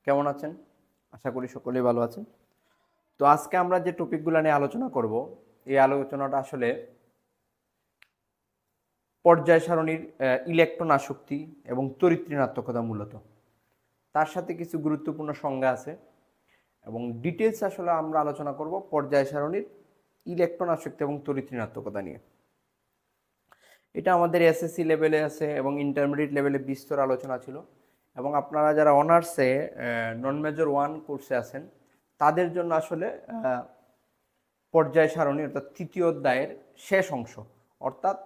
কেমন আছেন? আশা করি সকলেই ভালো আছেন। তো আজকে আমরা যে টপিকগুলো নিয়ে আলোচনা করব, এই আলোচনাটা আসলে পর্যায় সারণীর ইলেকট্রন আসক্তি এবং তড়িৎ ঋণাত্মকতা মূলত। তার সাথে কিছু গুরুত্বপূর্ণ সংজ্ঞা আছে এবং ডিটেলস আসলে আমরা আলোচনা করব পর্যায় সারণীর ইলেকট্রন আসক্তি এবং তড়িৎ ঋণাত্মকতা নিয়ে। এটা আমাদের এসএসসি লেভেলে আছে এবং ইন্টারমিডিয়েট লেভেলে বিস্তর আলোচনা ছিল এবং আপনারা যারা অনার্সে নন মেজর 1 কোর্সে আছেন তাদের জন্য আসলে পর্যায় সারণী অর্থাৎ তৃতীয় অধ্যায়ের শেষ অংশ। অর্থাৎ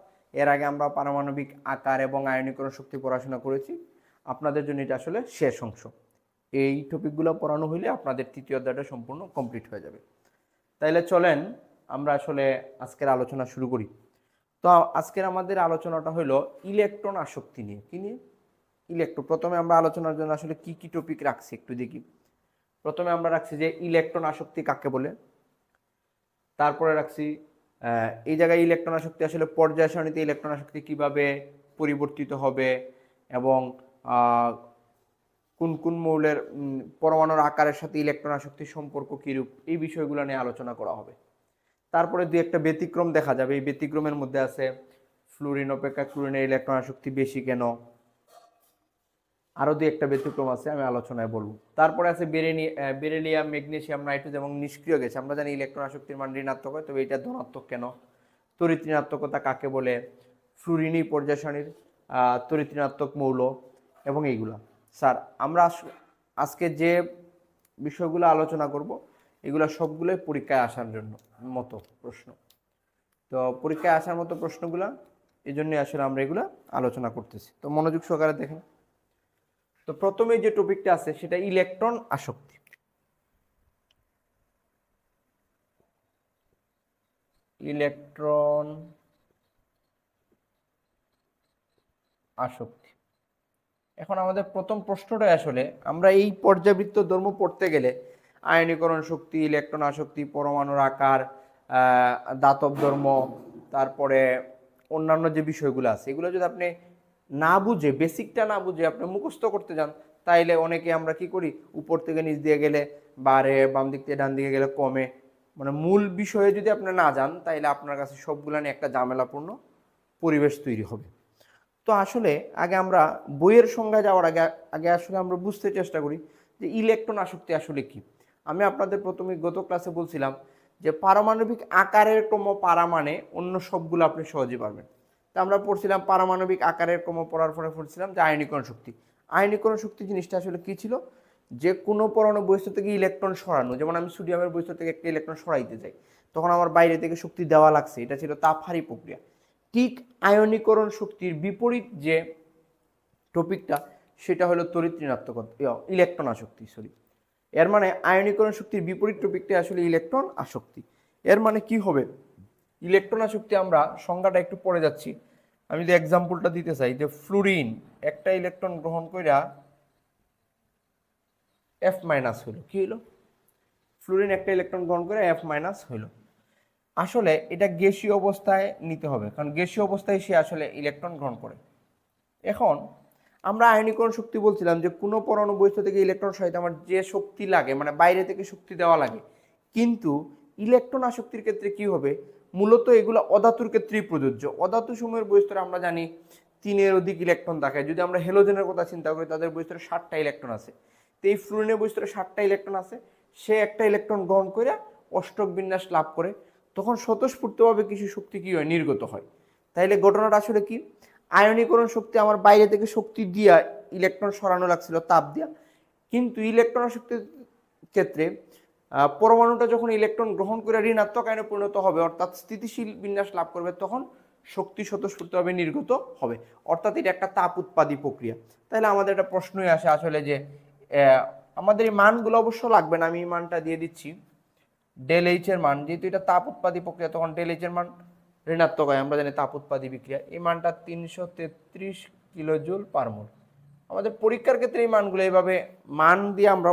এর আগে আমরা পারমাণবিক আকার এবং আয়নীকরণ শক্তি পড়াশোনা করেছি, আপনাদের জন্য এটা আসলে শেষ অংশ। এই টপিকগুলো পড়ানো হইলে আপনাদের তৃতীয় অধ্যায়টা সম্পূর্ণ কমপ্লিট হয়ে যাবে। তাইলে চলেন আমরা আসলে আজকের আলোচনা শুরু করি। তো আজকের আমাদের আলোচনাটা হলো ইলেকট্রন আসক্তি নিয়ে। কি নিয়ে? ইলেকট্রন। প্রথমে আমরা আলোচনার জন্য আসলে কি কি টপিক রাখছি একটু দেখি। প্রথমে আমরা রাখছি যে ইলেকট্রন আসক্তি কাকে বলে, তারপরে রাখছি এই জায়গায় ইলেকট্রন আসক্তি আসলে পর্যায় সারণীতে ইলেকট্রন আসক্তি কিভাবে পরিবর্তিত হবে এবং কোন কোন মৌলের পরমাণুর আকারের সাথে ইলেকট্রন আসক্তির সম্পর্ক কিরূপ, এই বিষয়গুলো নিয়ে আলোচনা করা হবে। তারপরে দুই একটা ব্যতিক্রম দেখা যাবে। এই ব্যতিক্রমের মধ্যে আছে ফ্লুরিন অপেক্ষা ক্লোরিনের ইলেকট্রন আসক্তি বেশি কেন, আরও দুই একটা ব্যতিক্রম আছে, আমি আলোচনায় বলবো। তারপরে আছে বেরিলিয়াম, ম্যাগনেসিয়াম, নাইট্রোজেন এবং নিষ্ক্রিয় গ্যাস। আমরা জানি ইলেকট্রন আসক্তির মান ঋণাত্মক হয়, তবে এটা ধনাত্মক কেন, তড়িৎ ঋণাত্মকতা কাকে বলে, ফ্লুরিনই পর্যায় সারণীর তড়িৎ ঋণাত্মক মৌল এবং এইগুলা। স্যার আমরা আজকে যে বিষয়গুলো আলোচনা করব এগুলো সবগুলোই পরীক্ষায় আসার জন্য মতো প্রশ্ন। তো পরীক্ষায় আসার মতো প্রশ্নগুলা এই জন্যই আসলে আমরা এগুলা আলোচনা করতেছি। তো মনোযোগ সহকারে দেখেন। তো প্রথমে যে টপিকটা আছে সেটা ইলেকট্রন আসক্তি। ইলেকট্রন আসক্তি। এখন আমাদের প্রথম প্রশ্নটাই আসলে আমরা এই পর্যাবৃত্ত ধর্ম পড়তে গেলে আয়নীকরণ শক্তি, ইলেকট্রন আসক্তি, পরমাণুর আকার, দাতব ধর্ম, তারপরে অন্যান্য যে বিষয়গুলো আছে এগুলো যদি আপনি না বুঝে, বেসিকটা না বুঝে আপনি মুখস্থ করতে যান, তাইলে অনেকে আমরা কি করি, উপর থেকে নিচ দিয়ে গেলে বাড়ে, বাম দিক থেকে ডান দিকে গেলে কমে। মানে মূল বিষয়ে যদি আপনি না যান তাইলে আপনার কাছে সবগুলো নিয়ে একটা ঝামেলাপূর্ণ পরিবেশ তৈরি হবে। তো আসলে আগে আমরা বইয়ের সংজ্ঞায় যাওয়ার আগে আগে আসলে আমরা বুঝতে চেষ্টা করি যে ইলেকট্রন আসক্তি আসলে কি। আমি আপনাদের প্রথমে গত ক্লাসে বলছিলাম যে পারমাণবিক আকারের ক্রম পারা মানে অন্য সবগুলো আপনি সহজে পারবেন। তা আমরা পড়ছিলাম পারমাণবিক আকারের ক্রম পড়ার পরে পড়ছিলাম যে আয়নীকরণ শক্তি। আয়নীকরণ শক্তি জিনিসটা আসলে কি ছিল, যে কোনো পরমাণু বস্তু থেকে ইলেকট্রন সরানো। যেমন আমি সোডিয়ামের বস্তু থেকে একটা ইলেকট্রন সরাইতে চাই, তখন আমার বাইরে থেকে শক্তি দেওয়া লাগছে, এটা ছিল তাপহারী প্রক্রিয়া। ঠিক আয়নীকরণ শক্তির বিপরীত যে টপিকটা সেটা হলো তড়িৎ ঋণাত্মকতা, ইলেকট্রন আসক্তি, সরি। এর মানে আয়নীকরণ শক্তির বিপরীত টপিকটা আসলে ইলেকট্রন আসক্তি। এর মানে কি হবে, ইলেকট্রন আসক্তি আমরা সংজ্ঞাটা একটু পড়ে যাচ্ছি। আমি যদি এক্সাম্পলটা দিতে চাই যে ফ্লুরিন একটা ইলেকট্রন গ্রহণ কইরা F মাইনাস হইল, কি হইল, ফ্লুরিন একটা ইলেকট্রন গ্রহণ করে F মাইনাস হইল। আসলে এটা গ্যাসীয় অবস্থায় নিতে হবে, কারণ গ্যাসীয় অবস্থায় সে আসলে ইলেকট্রন গ্রহণ করে। এখন আমরা আয়নীকরণ শক্তি বলছিলাম যে কোনো পরমাণু বস্তু থেকে ইলেকট্রন সরাইতে আমার যে শক্তি লাগে, মানে বাইরে থেকে শক্তি দেওয়া লাগে। কিন্তু ইলেকট্রন আসক্তির ক্ষেত্রে কি হবে, মূলত এগুলো অধাতুর ক্ষেত্রেই প্রযোজ্য। অধাতু সময়ের বস্তুরা আমরা জানি 3-এর অধিক ইলেকট্রন থাকে। যদি আমরা হেলোজেনের কথা চিন্তা করি তাদের বস্তুরে 7টা ইলেকট্রন আছে। তো এই ফ্লুরিনের বস্তুরে 7টা ইলেকট্রন আছে, সে একটা ইলেকট্রন গ্রহণ করে অষ্টক বিন্যাস লাভ করে, তখন স্বতঃস্ফূর্তভাবে কিছু শক্তি কি হয়, নির্গত হয়। তাইলে ঘটনাটা আসলে কি, আয়নীকরণ শক্তি আমার বাইরে থেকে শক্তি দিয়া ইলেকট্রন সরানো লাগছিল তাপ দিয়া, কিন্তু ইলেকট্রন শক্তির ক্ষেত্রে পরমাণুটা যখন ইলেকট্রন গ্রহণ করে ঋণাত্মক আয়নে পরিণত হবে, অর্থাৎ স্থিতিশীল বিন্যাস লাভ করবে, তখন শক্তি স্বতঃস্ফূর্তভাবে নির্গত হবে, অর্থাৎ এটা একটা তাপ উৎপাদী প্রক্রিয়া। তাহলে আমাদের একটা প্রশ্নই আসে আসলে যে আমাদের এই মানগুলো অবশ্য লাগবে না, আমি এই মানটা দিয়ে দিচ্ছি। ডেল এইচ এর মান, যেহেতু এটা তাপ উৎপাদী প্রক্রিয়া, তখন ডেল এইচ এর মান ঋণাত্মক হয়। আমরা জানি তাপ উৎপাদী বিক্রিয়া, এই মানটা 333 কিলোজুল পার মোল। আমাদের পরীক্ষার ক্ষেত্রে এই মানগুলো এইভাবে মান দিয়ে আমরা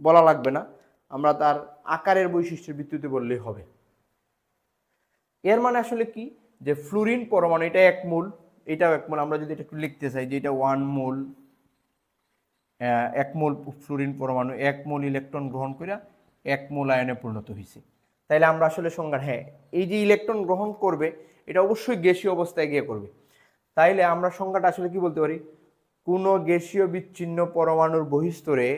বলা লাগবে না, আমরা তার আকারের বৈশিষ্ট্যের ভিত্তিতে বললেই হবে। এর মানে আসলে কি, যে ফ্লুরিন পরমাণু এটা 1 মোল, এটাও 1 মোল। আমরা যদি এটা একটু লিখতে চাই যে এটা 1 মোল, 1 মোল ফ্লুরিন পরমাণু 1 মোল ইলেকট্রন গ্রহণ করে 1 মোল আয়নে পরিণত হয়েছে। তাইলে আমরা আসলে সংজ্ঞা, হ্যাঁ এই যে ইলেকট্রন গ্রহণ করবে এটা অবশ্যই গ্যাসীয় অবস্থায় গিয়ে করবে। তাইলে আমরা সংজ্ঞাটা আসলে কি বলতে পারি, কোনো গ্যাসীয় বিচ্ছিন্ন পরমাণুর বহিঃস্তরে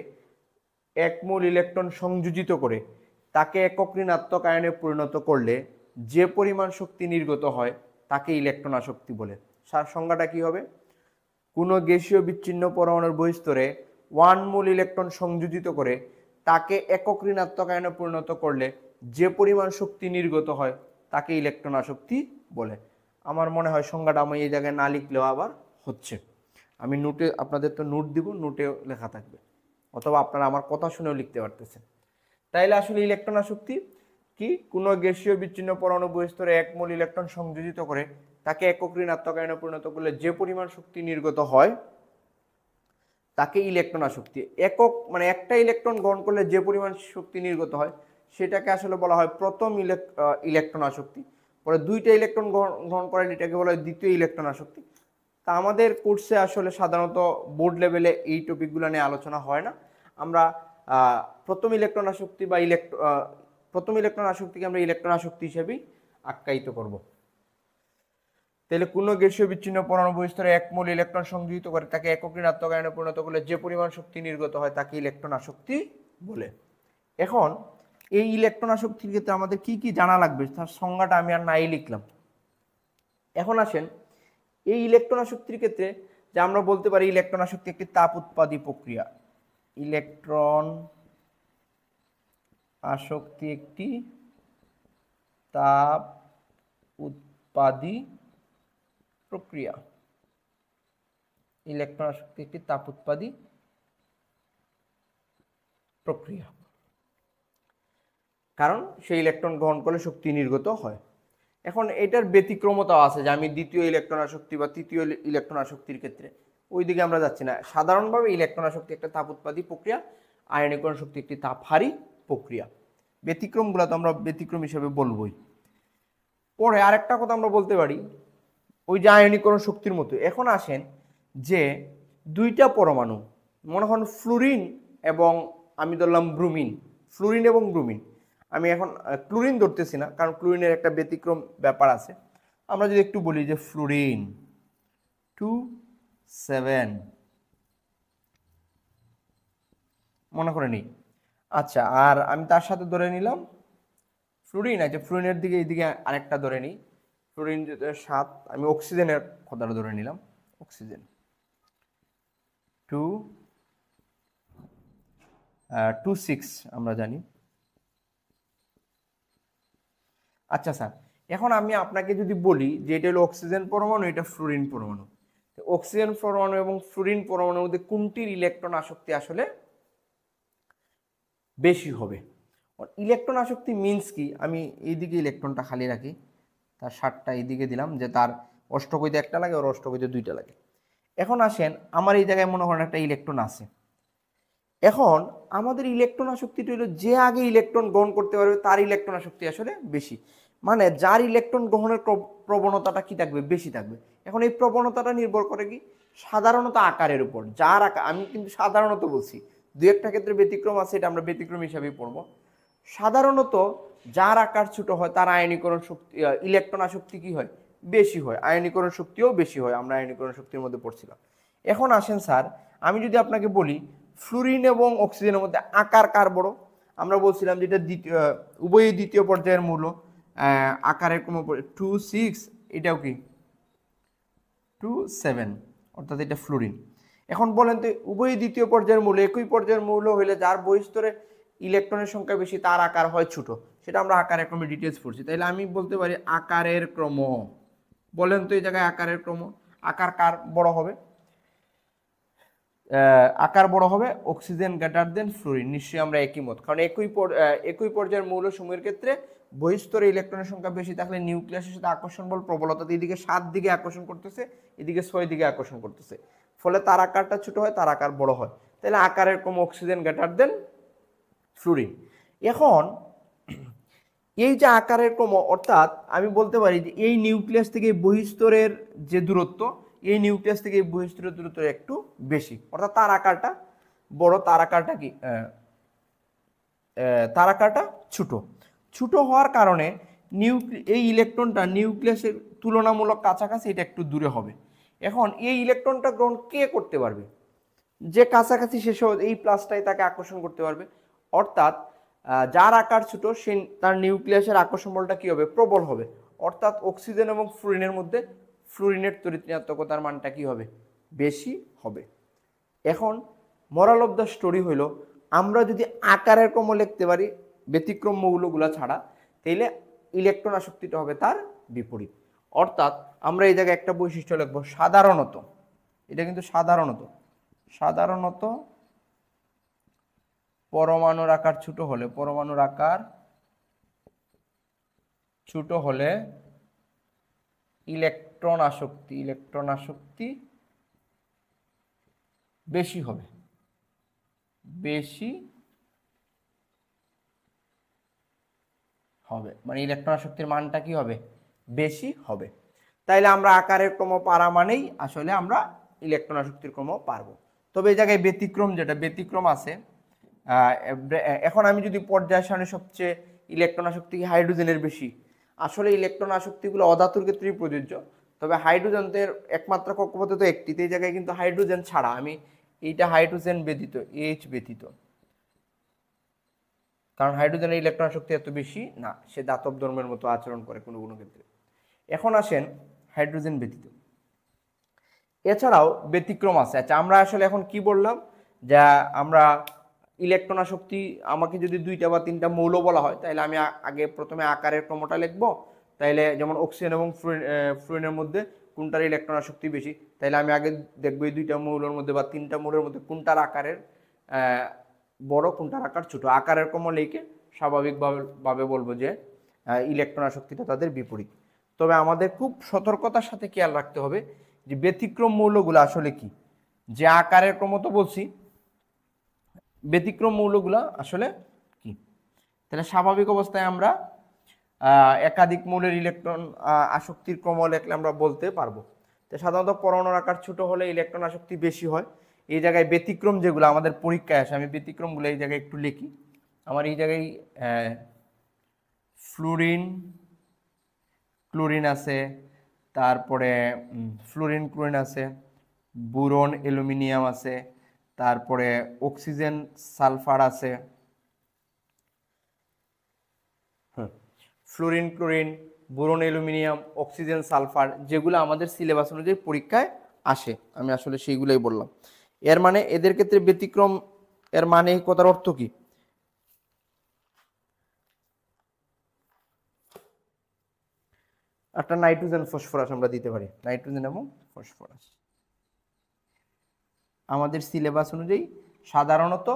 1 মোল ইলেকট্রন সংযোজিত করে তাকে একক ঋণাত্মক আয়নে পরিণত করলে যে পরিমাণ শক্তি নির্গত হয় তাকে ইলেকট্রন আসক্তি বলে। সংজ্ঞাটা কি হবে, কোনো গ্যাসীয় বিচ্ছিন্ন পরমাণুর বহিঃস্তরে 1 মোল ইলেকট্রন সংযোজিত করে তাকে একক ঋণাত্মক আয়নে পরিণত করলে যে পরিমাণ শক্তি নির্গত হয় তাকে ইলেকট্রন আসক্তি বলে। আমার মনে হয় সংজ্ঞাটা আমি এই জায়গায় না লিখলেও আবার হচ্ছে, আমি নোটে আপনাদের তো নোট দিব, নোটেও লেখা থাকবে, অথবা আপনারা আমার কথা শুনেও লিখতে পারতেছেন। তাইলে আসলে ইলেকট্রন আসক্তি কি, কোনো গ্যাসীয় বিচ্ছিন্ন পরমাণু বহিঃস্তরে 1 মোল ইলেকট্রন সংযোজিত করে তাকে একক ঋণাত্মক আয়নে পরিণত করলে যে পরিমাণ শক্তি নির্গত হয় তাকে ইলেকট্রন আসক্তি। একক মানে একটা ইলেকট্রন গ্রহণ করলে যে পরিমাণ শক্তি নির্গত হয় সেটাকে আসলে বলা হয় প্রথম ইলেকট্রন আসক্তি। পরে 2টা ইলেকট্রন গ্রহণ করে এটাকে বলা হয় দ্বিতীয় ইলেকট্রন আসক্তি। তা আমাদের কোর্সে আসলে সাধারণত বোর্ড লেভেলে এই টপিকগুলো নিয়ে আলোচনা হয় না। আমরা প্রথম ইলেকট্রন আসক্তি বা প্রথম ইলেকট্রন আসক্তিকে আমরা ইলেকট্রন আসক্তি হিসেবেই আখ্যায়িত করব। তাহলে কোনো গ্যাসীয় বিচ্ছিন্ন পরমাণু বহিঃস্তরে 1 মোল ইলেকট্রন সংযোজিত করে তাকে একক ঋণাত্মক আয়নে পরিণত করলে যে পরিমাণ শক্তি নির্গত হয় তাকে ইলেকট্রন আসক্তি বলে। এখন এই ইলেকট্রন আসক্তির ক্ষেত্রে আমাদের কি কি জানা লাগবে তার সংজ্ঞাটা আমি আর নাই লিখলাম। এখন আসেন এই ইলেকট্রন আসক্তির ক্ষেত্রে যে আমরা বলতে পারি ইলেকট্রন আসক্তি একটি তাপ উৎপাদী প্রক্রিয়া। ইলেকট্রন আসক্তি একটি তাপ উৎপাদী প্রক্রিয়া। ইলেকট্রন আসক্তি একটি তাপ উৎপাদী প্রক্রিয়া, কারণ সেই ইলেকট্রন গ্রহণ করলে শক্তি নির্গত হয়। এখন এটার ব্যতিক্রমতাও আছে, যে আমি দ্বিতীয় ইলেকট্রন আসক্তি বা তৃতীয় ইলেকট্রন আসক্তির ক্ষেত্রে ওইদিকে আমরা যাচ্ছি না। সাধারণভাবে ইলেকট্রন আসক্তি একটা তাপ উৎপাদী প্রক্রিয়া, আয়নীকরণ শক্তি একটি তাপহারী প্রক্রিয়া। ব্যতিক্রমগুলো তো আমরা ব্যতিক্রম হিসেবে বলবোই। পরে আরেকটা কথা আমরা বলতে পারি ওই যে আয়নীকরণ শক্তির মতো। এখন আসেন যে 2টা পরমাণু, মনে হন ফ্লুরিন এবং আমি ধরলাম ব্রুমিন, ফ্লুরিন এবং ব্রুমিন। আমি এখন ক্লোরিন ধরতেছি না, কারণ ক্লোরিনের একটা ব্যতিক্রম ব্যাপার আছে। আমরা যদি একটু বলি যে ফ্লুরিন 2,7 মনে করে নিই, আচ্ছা, আর আমি তার সাথে ধরে নিলাম ফ্লুরিন আছে, ফ্লুরিনের দিকে এইদিকে আরেকটা ধরে নিই ফ্লুরিন 7, আমি অক্সিজেনের কথাটা ধরে নিলাম, অক্সিজেন 2,6 আমরা জানি। আচ্ছা স্যার, এখন আমি আপনাকে যদি বলি যে এটা হলো অক্সিজেন পরমাণু, এটা ফ্লুরিন পরমাণু, অক্সিজেন পরমাণু এবং ফ্লুরিন পরমাণুর মধ্যে কোনটির ইলেকট্রন আসক্তি আসলে বেশি হবে? ইলেকট্রন আসক্তি মিনস কি, আমি এইদিকে ইলেকট্রনটা খালি রাখি, তার 7টা এইদিকে দিলাম, যে তার অষ্টকইতে 1টা লাগে, ওর অষ্টকইতে 2টা লাগে। এখন আসেন আমার এই জায়গায় মনে করেন একটা ইলেকট্রন আছে। এখন আমাদের ইলেকট্রন আসক্তিটা হলো যে আগে ইলেকট্রন গ্রহণ করতে পারবে তার ইলেকট্রন আসক্তি আসলে বেশি, মানে যার ইলেকট্রন গ্রহণের প্রবণতাটা কি থাকবে, বেশি থাকবে। এখন এই প্রবণতাটা নির্ভর করে কি সাধারণত আকারের উপর, যার আকার, আমি কিন্তু সাধারণত বলছি, 2-একটা ক্ষেত্রে ব্যতিক্রম আছে, এটা আমরা ব্যতিক্রম হিসাবেই পড়বো। সাধারণত যার আকার ছোট হয় তার আয়নীকরণ শক্তি, ইলেকট্রন আসক্তি কি হয়, বেশি হয়, আয়নীকরণ শক্তিও বেশি হয়, আমরা আয়নীকরণ শক্তির মধ্যে পড়ছিলাম। এখন আসেন স্যার, আমি যদি আপনাকে বলি ফ্লুরিন এবং অক্সিজেনের মধ্যে আকার কার বড়, আমরা বলছিলাম যেটা দ্বিতীয়, উভয়ই দ্বিতীয় পর্যায়ের মূল, আকারের ক্রম 2,6, এটাও কি 2,7, অর্থাৎ এটা ফ্লুরিন। এখন বলেন তো উভয়ই দ্বিতীয় পর্যায়ের মূল, একই পর্যায়ের মূল হইলে যার বহিঃস্তরে ইলেকট্রনের সংখ্যা বেশি তার আকার হয় ছোট, সেটা আমরা আকারের ক্রমে ডিটেলস পড়ছি। তাইলে আমি বলতে পারি আকারের ক্রম, বলেন তো এই জায়গায় আকারের ক্রম, আকার কার বড় হবে? আকার বড় হবে অক্সিজেন গ্রেটার দেন ফ্লুরিন, নিশ্চয়ই আমরা একই মত, কারণ একই পর্যায়ের মৌলসমূহের ক্ষেত্রে বহিঃস্তরে ইলেকট্রনের সংখ্যা বেশি থাকলে নিউক্লিয়াসের সাথে আকর্ষণ বল প্রবলতা এদিকে 7 দিকে আকর্ষণ করতেছে, এদিকে 6 দিকে আকর্ষণ করতেছে, ফলে তার আকারটা ছোট হয়, তার আকার বড় হয়। তাহলে আকারের ক্রম অক্সিজেন গ্রেটার দেন ফ্লুরিন। এখন এই যে আকারের ক্রম, অর্থাৎ আমি বলতে পারি যে এই নিউক্লিয়াস থেকে বহিঃস্তরের যে দূরত্ব, এই নিউক্লিয়াস থেকে বহিঃস্তরের দূরত্ব একটু বেশি, অর্থাৎ তার আকারটা বড়, তার আকারটা কি তার আকারটা ছোট। ছোট হওয়ার কারণে এই ইলেকট্রনটা নিউক্লিয়াসের তুলনামূলক কাছাকাছি, এটা একটু দূরে হবে। এখন এই ইলেকট্রনটা গ্রহণ কে করতে পারবে? যে কাছাকাছি সে এই প্লাসটাই তাকে আকর্ষণ করতে পারবে। অর্থাৎ যার আকার ছোট সে তার নিউক্লিয়াসের আকর্ষণ বলটা কি হবে? প্রবল হবে। অর্থাৎ অক্সিজেন এবং ফ্লুরিনের মধ্যে ফ্লুরিনের তড়িৎ-ঋণাত্মকতার মানটা কি হবে? বেশি হবে। এখন মোরাল অফ দ্য স্টোরি হইল, আমরা যদি আকারের ক্রম লিখতে পারি ব্যতিক্রম মৌলগুলা ছাড়া, তাইলে ইলেকট্রন আসক্তিটা হবে তার বিপরীত। অর্থাৎ আমরা এই জায়গায় একটা বৈশিষ্ট্য লিখবো, সাধারণত, এটা কিন্তু সাধারণত পরমাণুর আকার ছোট হলে ইলেকট্রন আসক্তি বেশি হবে, মানে ইলেকট্রন আসক্তির মানটা কি হবে? বেশি হবে। তাইলে আমরা আকারের ক্রম পারা মানেই আসলে আমরা ইলেকট্রন আসক্তির ক্রম পারবো। তবে এই জায়গায় ব্যতিক্রম আছে। এখন আমি যদি পর্যায় সারণী সবচেয়ে ইলেকট্রন আসক্তি হাইড্রোজেনের বেশি, আসলে ইলেকট্রন আসক্তিগুলো অধাতুর ক্ষেত্রেই প্রযোজ্য। তবে হাইড্রোজেনের একমাত্র কক্ষপথে তো একটিতে, এই জায়গায় কিন্তু হাইড্রোজেন ছাড়া আমি এইটা হাইড্রোজেন ব্যতীত, এইচ ব্যতীত, কারণ হাইড্রোজেনের ইলেকট্রন শক্তি এত বেশি না, সে দাতব ধর্মের মতো আচরণ করে কোনো কোনো ক্ষেত্রে। এখন আসেন হাইড্রোজেন ব্যতীত, এছাড়াও ব্যতিক্রম আছে। আচ্ছা, আমরা আসলে এখন কি বললাম? যা আমরা ইলেকট্রন আসক্তি, আমাকে যদি 2টা বা 3টা মৌল বলা হয়, তাহলে আমি আগে প্রথমে আকারের ক্রমটা লিখবো। তাইলে যেমন অক্সিজেন এবং ফ্লুরিনের মধ্যে কোনটার ইলেকট্রন আসক্তি বেশি, তাইলে আমি আগে দেখবো এই 2টা মৌলের মধ্যে বা 3টা মৌলের মধ্যে কোনটার আকারের বড়, কোনটার আকার ছোট। আকারের ক্রম লিখে স্বাভাবিকভাবে বলবো যে ইলেকট্রন আসক্তিটা তাদের বিপরীত। তবে আমাদের খুব সতর্কতার সাথে খেয়াল রাখতে হবে যে ব্যতিক্রম মৌলগুলো আসলে কি। যে আকারের ক্রম তো বলছি, ব্যতিক্রম মৌলগুলো আসলে কি। তাহলে স্বাভাবিক অবস্থায় আমরা একাধিক মৌলের ইলেকট্রন আসক্তির ক্রম লিখলে আমরা বলতে পারবো। তো সাধারণত পরমাণুর আকার ছোট হলে ইলেকট্রন আসক্তি বেশি হয়। এই জায়গায় ব্যতিক্রম যেগুলো আমাদের পরীক্ষায় আসে, আমি ব্যতিক্রমগুলো এই জায়গায় একটু লিখি। আমার এই জায়গায় ক্লোরিন আছে, তারপরে ক্লোরিন আছে, বোরন অ্যালুমিনিয়াম আছে, তারপরে অক্সিজেন সালফার আছে। Chlorine, boron aluminium, oxygen sulphur, যেগুলো আমাদের সিলেবাস অনুযায়ী পরীক্ষায় আসে, আমি আসলে সেইগুলোই বললাম। এর মানে এদের ক্ষেত্রে ব্যতিক্রম, এর মানে কথার অর্থ কি? একটা নাইট্রোজেন ফসফরাস আমরা দিতে পারি, নাইট্রোজেন এবং ফসফরাস আমাদের সিলেবাস অনুযায়ী সাধারণত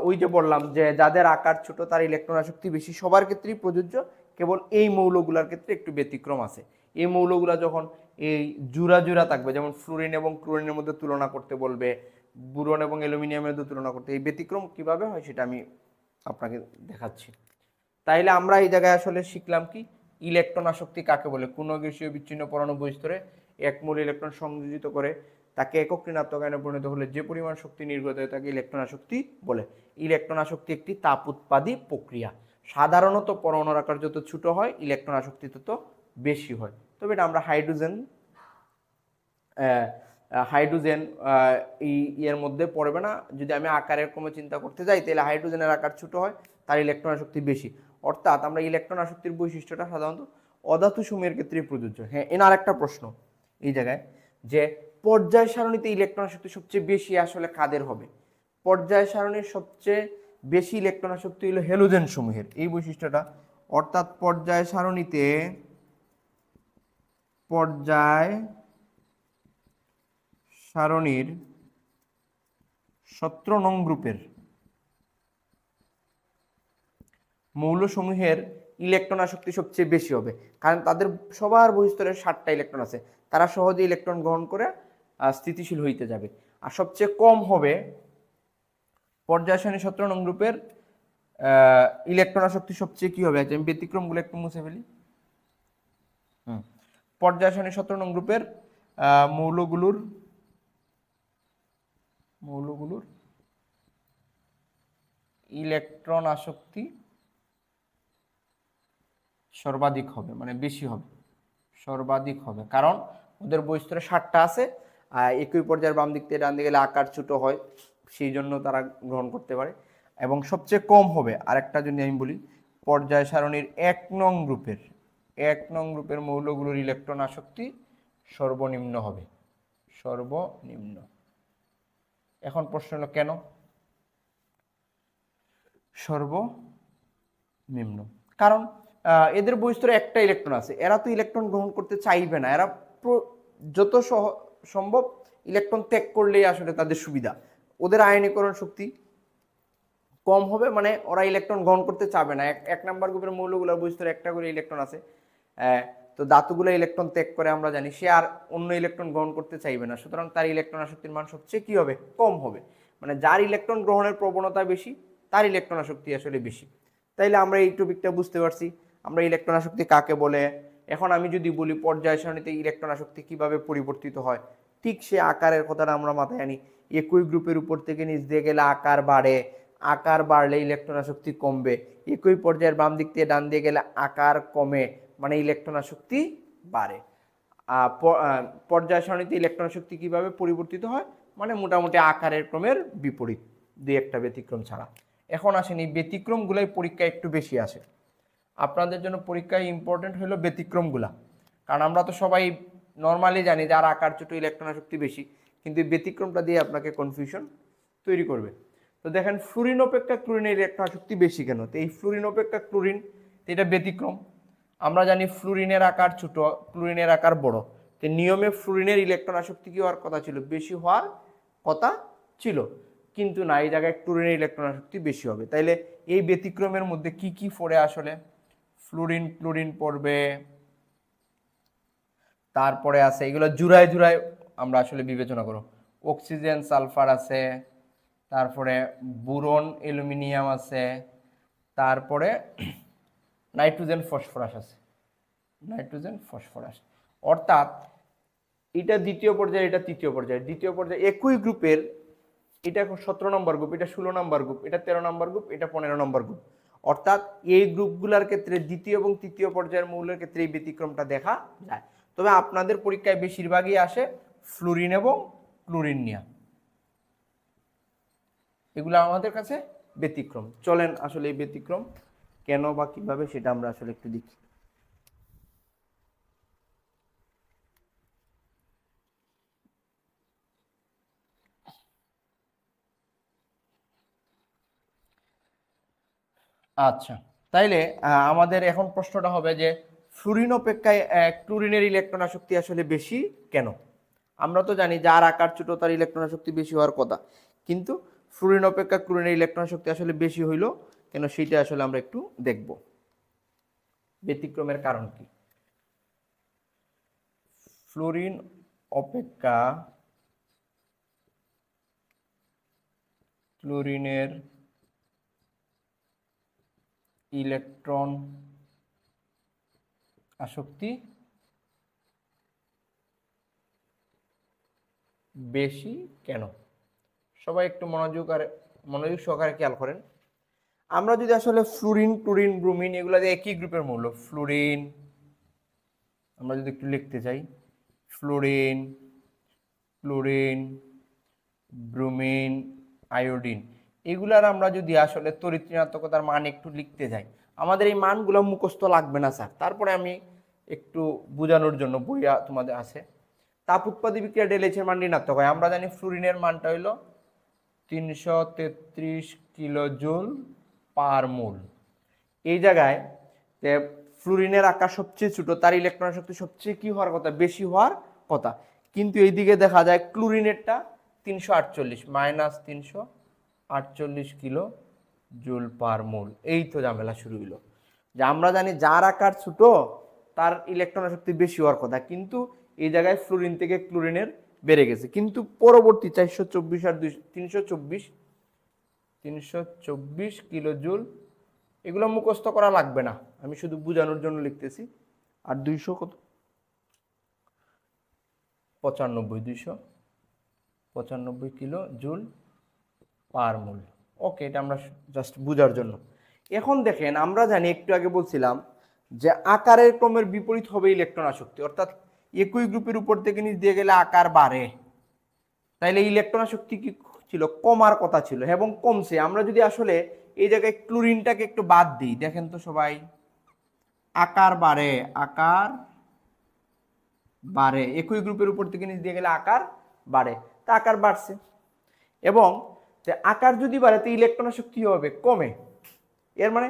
ওই যে বললাম যে যাদের আকার ছোট তার ইলেকট্রন আসক্তি বেশি, সবার ক্ষেত্রেই প্রযোজ্য। কেবল এই মৌলগুলোর ক্ষেত্রে একটু ব্যতিক্রম আছে। এই মৌলগুলা যখন এই জোড়া থাকবে, যেমন ফ্লুরিন এবং ক্লোরিনের মধ্যে তুলনা করতে বলবে, বোরন এবং অ্যালুমিনিয়ামের মধ্যে তুলনা করতে, এই ব্যতিক্রম কিভাবে হয় সেটা আমি আপনাকে দেখাচ্ছি। তাইলে আমরা এই জায়গায় আসলে শিখলাম কি, ইলেকট্রন আসক্তি কাকে বলে। কোনো গ্যাসীয় বিচ্ছিন্ন পরমাণু বহিস্তরে এক মূল ইলেকট্রন সংযোজিত করে তাকে একক ঋণাত্মক আয়নে পরিণত হলে যে পরিমাণ শক্তি নির্গত হয় তাকে ইলেকট্রন আসক্তি বলে। ইলেকট্রন আসক্তি একটি তাপ উৎপাদী প্রক্রিয়া। সাধারণত পরমাণুর আকার যত ছোট হয় ইলেকট্রন আসক্তি তত বেশি হয়। তবে এটা আমরা হাইড্রোজেন এই এর মধ্যে পড়বে না। যদি আমি আকারের ক্রমে চিন্তা করতে যাই, তাহলে হাইড্রোজেনের আকার ছোট হয়, তার ইলেকট্রন আসক্তি বেশি। অর্থাৎ আমরা ইলেকট্রন আসক্তির বৈশিষ্ট্যটা সাধারণত অধাতু সমূহের ক্ষেত্রে প্রযোজ্য। হ্যাঁ, এনার একটা প্রশ্ন এই জায়গায়, যে পর্যায় সারণীতে ইলেকট্রন আসক্তি সবচেয়ে বেশি আসলে কাদের হবে? পর্যায় সারণীর সবচেয়ে বেশি ইলেকট্রন আসক্তি হলো হ্যালোজেন সমূহের, এই বৈশিষ্ট্যটা। অর্থাৎ পর্যায় সারণীতে 17 নং গ্রুপের মৌলসমূহের ইলেকট্রন আসক্তি সবচেয়ে বেশি হবে, কারণ তাদের সবার বহিস্তরে 7টা ইলেকট্রন আছে, তারা সহজে ইলেকট্রন গ্রহণ করে স্থিতিশীল হইতে যাবে। আর সবচেয়ে কম হবে পর্যায় সারণী 17 নং গ্রুপের ইলেকট্রন আসক্তি সবচেয়ে কি হবে, আমি ব্যতিক্রমগুলো একটু মুছে ফেলি। পর্যায় সারণী 17 নং গ্রুপের মৌলগুলোর ইলেকট্রন আসক্তি সর্বাধিক হবে, মানে বেশি হবে, সর্বাধিক হবে, কারণ ওদের বহিস্তরে 7টা আছে, একই পর্যায়ের বাম দিক থেকে ডান দিকে গেলে আকার ছোট হয়, সেই জন্য তারা গ্রহণ করতে পারে। এবং সবচেয়ে কম হবে আরেকটা যদি আমি বলি, পর্যায় সারণীর 1 নং গ্রুপের মৌলগুলোর ইলেকট্রন আসক্তি সর্বনিম্ন হবে, সর্বনিম্ন। এখন প্রশ্ন হলো কেন সর্বনিম্ন? কারণ এদের বহিস্তরে একটা ইলেকট্রন আছে, এরা তো ইলেকট্রন গ্রহণ করতে চাইবে না, এরা যত সম্ভব ইলেকট্রন ত্যাগ করলেই আসলে তাদের সুবিধা। ওদের আয়নীকরণ শক্তি কম হবে, মানে ওরা ইলেকট্রন গ্রহণ করতে চাবে না। 1 নম্বর গ্রুপের মৌলগুলোর বহিস্তরে একটা করে ইলেকট্রন আছে, তো ধাতুগুলো ইলেকট্রন ত্যাগ করে আমরা জানি, সে আর অন্য ইলেকট্রন গ্রহণ করতে চাইবে না, সুতরাং তার ইলেকট্রন আসক্তির মান সবচেয়ে কি হবে, কম হবে। মানে যার ইলেকট্রন গ্রহণের প্রবণতা বেশি তার ইলেকট্রন আসক্তি আসলে বেশি। তাইলে আমরা এই টপিকটা বুঝতে পারছি, আমরা ইলেকট্রন আসক্তি কাকে বলে। এখন আমি যদি বলি পর্যায় সারণীতে ইলেকট্রন আসক্তি কিভাবে পরিবর্তিত হয়, ঠিক সে আকারের কথাটা আমরা মাথায় আনি। একই গ্রুপের উপর থেকে নিচ দিয়ে গেলে আকার বাড়ে, আকার বাড়লে ইলেকট্রন আসক্তি কমবে। একই পর্যায়ের বাম দিক থেকে ডান দিয়ে গেলে আকার কমে, মানে ইলেকট্রন আসক্তি বাড়ে। পর্যায় সারণীতে ইলেকট্রন আসক্তি কিভাবে পরিবর্তিত হয়, মানে মোটামুটি আকারের ক্রমের বিপরীত, দুই একটা ব্যতিক্রম ছাড়া। এখন আসেন এই ব্যতিক্রমগুলাই পরীক্ষায় একটু বেশি আসে। আপনাদের জন্য পরীক্ষায় ইম্পর্টেন্ট হলো ব্যতিক্রমগুলা, কারণ আমরা তো সবাই নর্মালি জানি যে আর আকার ছোট ইলেকট্রন আসক্তি বেশি, কিন্তু ব্যতিক্রমটা দিয়ে আপনাকে কনফিউশন তৈরি করবে। তো দেখেন ফ্লুরিন অপেক্ষা ক্লোরিনের ইলেকট্রন আসক্তি বেশি কেন? তো এই ফ্লুরিন অপেক্ষা ক্লোরিন, এটা ব্যতিক্রম। আমরা জানি ফ্লুরিনের আকার ছোট, ক্লোরিনের আকার বড়, তো নিয়মে ফ্লুরিনের ইলেকট্রন আসক্তি কি হওয়ার কথা ছিল, বেশি হওয়ার কথা ছিল, কিন্তু না, এই জায়গায় ক্লোরিনের ইলেকট্রন আসক্তি বেশি হবে। তাইলে এই ব্যতিক্রমের মধ্যে কি কি পড়ে আসলে? ফ্লুরিন ক্লোরিন পড়বে, তারপরে আছে এগুলো জুড়ায় জুড়ায় আমরা আসলে বিবেচনা করব। অক্সিজেন সালফার আছে, তারপরে বুরন অ্যালুমিনিয়াম আছে, তারপরে নাইট্রোজেন ফসফরাস আছে, নাইট্রোজেন ফসফরাস। অর্থাৎ এটা দ্বিতীয় পর্যায়ে, এটা তৃতীয় পর্যায়ে। দ্বিতীয় পর্যায়ে একই গ্রুপের, এটা এখন 17 নম্বর গ্রুপ, এটা 16 নম্বর গ্রুপ, এটা 13 নম্বর গ্রুপ, এটা 15 নম্বর গ্রুপ। অর্থাৎ এই গ্রুপগুলোর ক্ষেত্রে দ্বিতীয় এবং তৃতীয় পর্যায়ের মৌলের ক্ষেত্রে এই ব্যতিক্রমটা দেখা যায়। তবে আপনাদের পরীক্ষায় বেশিরভাগই আসে ফ্লুরিন এবং ক্লোরিন নিয়ে, এগুলো আমাদের কাছে ব্যতিক্রম। চলেন আসলে এই ব্যতিক্রম কেন বা কিভাবে সেটা আমরা আসলে একটু দেখি। আচ্ছা, তাইলে আমাদের এখন প্রশ্নটা হবে যে ফ্লুরিন অপেক্ষায় ক্লোরিনের ইলেকট্রন আসক্তি আসলে বেশি কেন? আমরা তো জানি যার আকার ছোট তার ইলেকট্রন আসক্তি বেশি হওয়ার কথা, কিন্তু ফ্লুরিন অপেক্ষা ক্লোরিনের ইলেকট্রন আসক্তি আসলে বেশি হইল কেন, সেইটা আসলে আমরা একটু দেখব। ব্যতিক্রমের কারণ কি? ফ্লুরিন অপেক্ষা ক্লোরিনের ইলেকট্রন আসক্তি বেশি কেন? সবাই একটু মনোযোগ সহকারে খেয়াল করেন। আমরা যদি আসলে ফ্লুরিন ক্লোরিন ব্রোমিন এগুলো একই গ্রুপের মৌল, ফ্লুরিন আমরা যদি একটু লিখতে চাই, ফ্লুরিন ক্লোরিন ব্রোমিন আয়োডিন, এগুলার আমরা যদি আসলে তড়িৎ ঋণাত্মকতার মান একটু লিখতে যাই, আমাদের এই মানগুলো মুখস্থ লাগবে না স্যার। তারপরে আমি একটু বোঝানোর জন্য বইয়া তোমাদের আছে। তাপ উৎপাদী বিক্রিয়া ডেলএইচের মান ঋণাত্মক হয়। আমরা জানি ফ্লুরিনের মানটা হইল 333 কিলোজুল পার মোল। এই জায়গায় ফ্লুরিনের আকার সবচেয়ে ছোট, তার ইলেকট্রন শক্তি সবচেয়ে কি হওয়ার কথা, বেশি হওয়ার কথা, কিন্তু এইদিকে দেখা যায় ক্লোরিনেরটা 348 মাইনাস 348 কিলো জুল পার মোল। এই তো ঝামেলা শুরু হইল, যে আমরা জানি যার আকার ছোট তার ইলেকট্রন শক্তি বেশি হওয়ার কথা, কিন্তু এই জায়গায় ফ্লুরিন থেকে ক্লোরিনের বেড়ে গেছে, কিন্তু পরবর্তী 424 আর 324 কিলো জুল, এগুলো মুখস্থ করা লাগবে না, আমি শুধু বোঝানোর জন্য লিখতেছি। আর 200 কত, 295 কিলো জুল পার মোল। ওকে, এটা আমরা জাস্ট বুঝার জন্য। এখন দেখেন, আমরা জানি একটু আগে বলছিলাম যে আকারের ক্রমের বিপরীত হবে ইলেকট্রন আসক্তি, অর্থাৎ একই গ্রুপের উপর থেকে নিচ দিয়ে গেলে আকার বাড়ে, তাইলে ইলেকট্রন আসক্তি কি ছিল? কমার কথা ছিল এবং কমছে। আমরা যদি আসলে এই জায়গায় ক্লোরিনটাকে একটু বাদ দিই, দেখেন তো সবাই, আকার বাড়ে, আকার বাড়ে, একই গ্রুপের উপর থেকে নিচ দিয়ে গেলে আকার বাড়ে, তা আকার বাড়ছে। এবং আকার যদি বাড়ে তো ইলেকট্রন শক্তি হবে কমে, এর মানে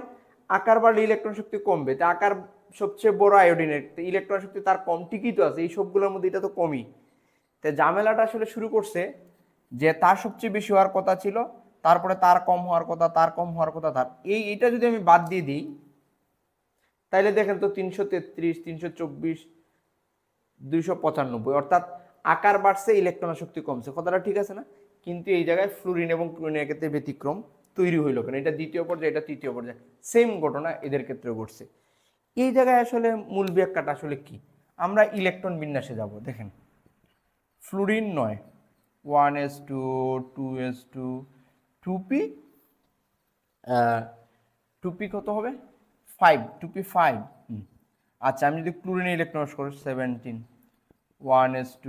আকার বাড়লে ইলেকট্রন শক্তি কমবে। তা আকার সবচেয়ে বড় আয়োডিনের, ইলেকট্রন শক্তি তার কম, ঠিকই তো আছে, এই সবগুলোর মধ্যে এটা তো কমই। তো ঝামেলাটা আসলে শুরু করছে যে তার সবচেয়ে বেশি হওয়ার কথা ছিল, তারপরে তার কম হওয়ার কথা, তার কম হওয়ার কথা, তার এইটা যদি আমি বাদ দিয়ে দিই, তাইলে দেখেন তো 333, 324, 295, অর্থাৎ আকার বাড়ছে, ইলেকট্রন শক্তি কমছে, কথাটা ঠিক আছে না? কিন্তু এই জায়গায় ফ্লুরিন এবং ক্লোরিনের ক্ষেত্রে ব্যতিক্রম তৈরি হইল কেন? এটা দ্বিতীয় পর্যায়ে, এটা তৃতীয় পর্যায়ে, সেম ঘটনা এদের ক্ষেত্রে ঘটছে। এই জায়গায় আসলে মূল ব্যাখ্যাটা আসলে কি? আমরা ইলেকট্রন বিন্যাসে যাব। দেখেন, fluorine 9, 1s2, 2s2, 2p, 2p কত হবে? 5, 2p 5। আচ্ছা, আমি যদি ক্লোরিনে ইলেকট্রন করি 17, 1s2,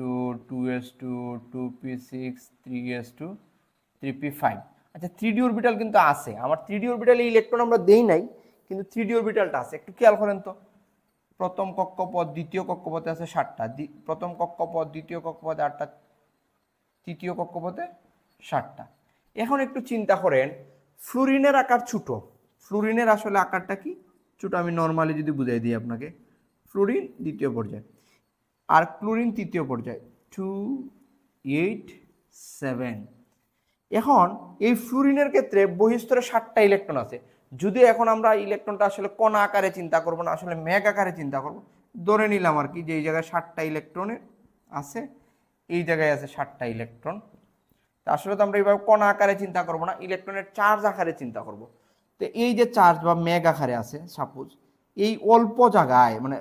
2s2, 2p6, 3s2, 3p5। আচ্ছা, 3d অরবিটাল কিন্তু আছে আমার, 3d অরবিটালে ইলেকট্রন আমরা দেই নাই, কিন্তু 3d অরবিটালটা আছে। একটু খেয়াল করেন তো, প্রথম কক্ষপথ, দ্বিতীয় কক্ষপথে আছে 7টা, প্রথম কক্ষপথ, দ্বিতীয় কক্ষপথে 8টা, তৃতীয় কক্ষপথে 7টা। এখন একটু চিন্তা করেন, ফ্লুরিনের আকার ছোট, ফ্লুরিনের আসলে আকারটা কি ছোট, আমি নর্মালি যদি বুঝাই দিই আপনাকে, ফ্লুরিন দ্বিতীয় পর্যায়ে আর ক্লোরিন তৃতীয় পর্যায়ে, 2, 8, 7। এখন এই ফ্লুরিনের ক্ষেত্রে বহিস্তরে 7টা ইলেকট্রন আছে। যদিও এখন আমরা ইলেকট্রনটা আসলে কণা আকারে চিন্তা করব না, আসলে মেঘ আকারে চিন্তা করব। ধরে নিলাম আর কি যে এই জায়গায় 7টা ইলেকট্রনের আছে, এই জায়গায় আছে 7টা ইলেকট্রন। আসলে তো আমরা এইভাবে কণা আকারে চিন্তা করব না, ইলেকট্রনের চার্জ আকারে চিন্তা করব। তো এই যে চার্জ বা মেঘ আকারে আছে, সাপোজ এই অল্প জায়গায়, মানে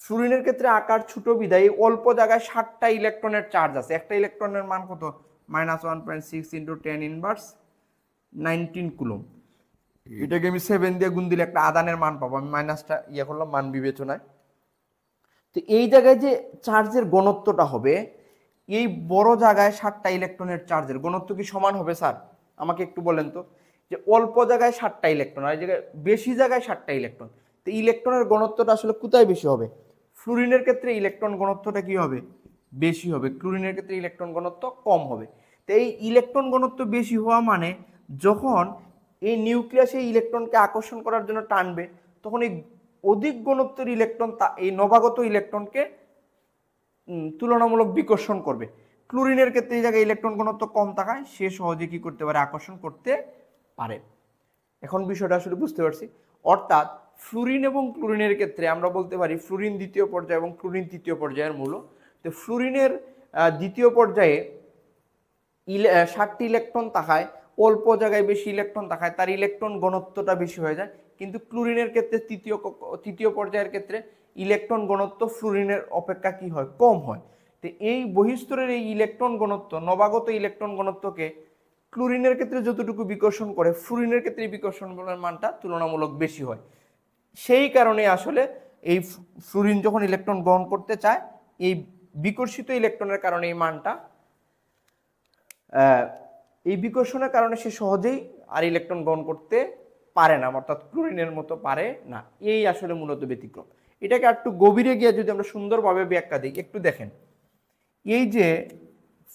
ফ্লুরিনের ক্ষেত্রে আকার ছোট বিধায় অল্প জায়গায় 7টা ইলেকট্রনের চার্জ আছে। একটা ইলেকট্রনের মান কত? -1.6 × 10⁻19 কুলম। এটাকে আমি 7 দিয়ে গুণ দিলে একটা আধানের মান পাবো। আমি মাইনাসটা করলাম মান বিবেচনায়। তো এই জায়গায় যে চার্জের ঘনত্বটা হবে, এই বড় জায়গায় 7টা ইলেকট্রনের চার্জের ঘনত্ব কি সমান হবে স্যার? আমাকে একটু বলেন তো, যে অল্প জায়গায় 7টা ইলেকট্রন আর এই জায়গায় বেশি জায়গায় 7টা ইলেকট্রন, তো ইলেকট্রনের ঘনত্বটা আসলে কোথায় বেশি হবে? ফ্লুরিনের ক্ষেত্রে ইলেকট্রন ঘনত্বটা কি হবে? বেশি হবে। ক্লোরিনের ক্ষেত্রে ইলেকট্রন ঘনত্ব কম হবে। তো এই ইলেকট্রন ঘনত্ব বেশি হওয়া মানে যখন এই নিউক্লিয়াসে ইলেকট্রনকে আকর্ষণ করার জন্য টানবে, তখন এই অধিক ঘনত্বের ইলেকট্রন এই নবাগত ইলেকট্রনকে তুলনামূলক বিকর্ষণ করবে। ক্লোরিনের ক্ষেত্রে এই জায়গায় ইলেকট্রন ঘনত্ব কম থাকায় সে সহজে কি করতে পারে? আকর্ষণ করতে পারে। এখন বিষয়টা আসলে বুঝতে পারছি। অর্থাৎ ফ্লুরিন এবং ক্লোরিনের ক্ষেত্রে আমরা বলতে পারি ফ্লুরিন দ্বিতীয় পর্যায়ে এবং ক্লোরিন তৃতীয় পর্যায়ের মূল। তো ফ্লুরিনের দ্বিতীয় পর্যায়ে 7টি ইলেকট্রন থাকায়, অল্প জায়গায় বেশি ইলেকট্রন থাকায় তার ইলেকট্রন ঘনত্বটা বেশি হয়ে যায়। কিন্তু ক্লোরিনের ক্ষেত্রে তৃতীয় পর্যায়ের ক্ষেত্রে ইলেকট্রন ঘনত্ব ফ্লুরিনের অপেক্ষা কি হয়? কম হয়। তো এই বহিস্তরের এই ইলেকট্রন ঘনত্ব, নবাগত ইলেকট্রন ঘনত্বকে ক্লোরিনের ক্ষেত্রে যতটুকু বিকর্ষণ করে, ফ্লুরিনের ক্ষেত্রে বিকর্ষণ মানটা তুলনামূলক বেশি হয়। সেই কারণে আসলে এই ফ্লুরিন যখন ইলেকট্রন গ্রহণ করতে চায়, এই বিকর্ষিত ইলেকট্রনের কারণে এই মানটা, এই বিকর্ষণের কারণে সে সহজেই আর ইলেকট্রন গ্রহণ করতে পারে না, অর্থাৎ ক্লোরিনের মতো পারে না। এই আসলে মূলত ব্যতিক্রম। এটাকে একটু গভীরে গিয়ে যদি আমরা সুন্দরভাবে ব্যাখ্যা দিই, একটু দেখেন, এই যে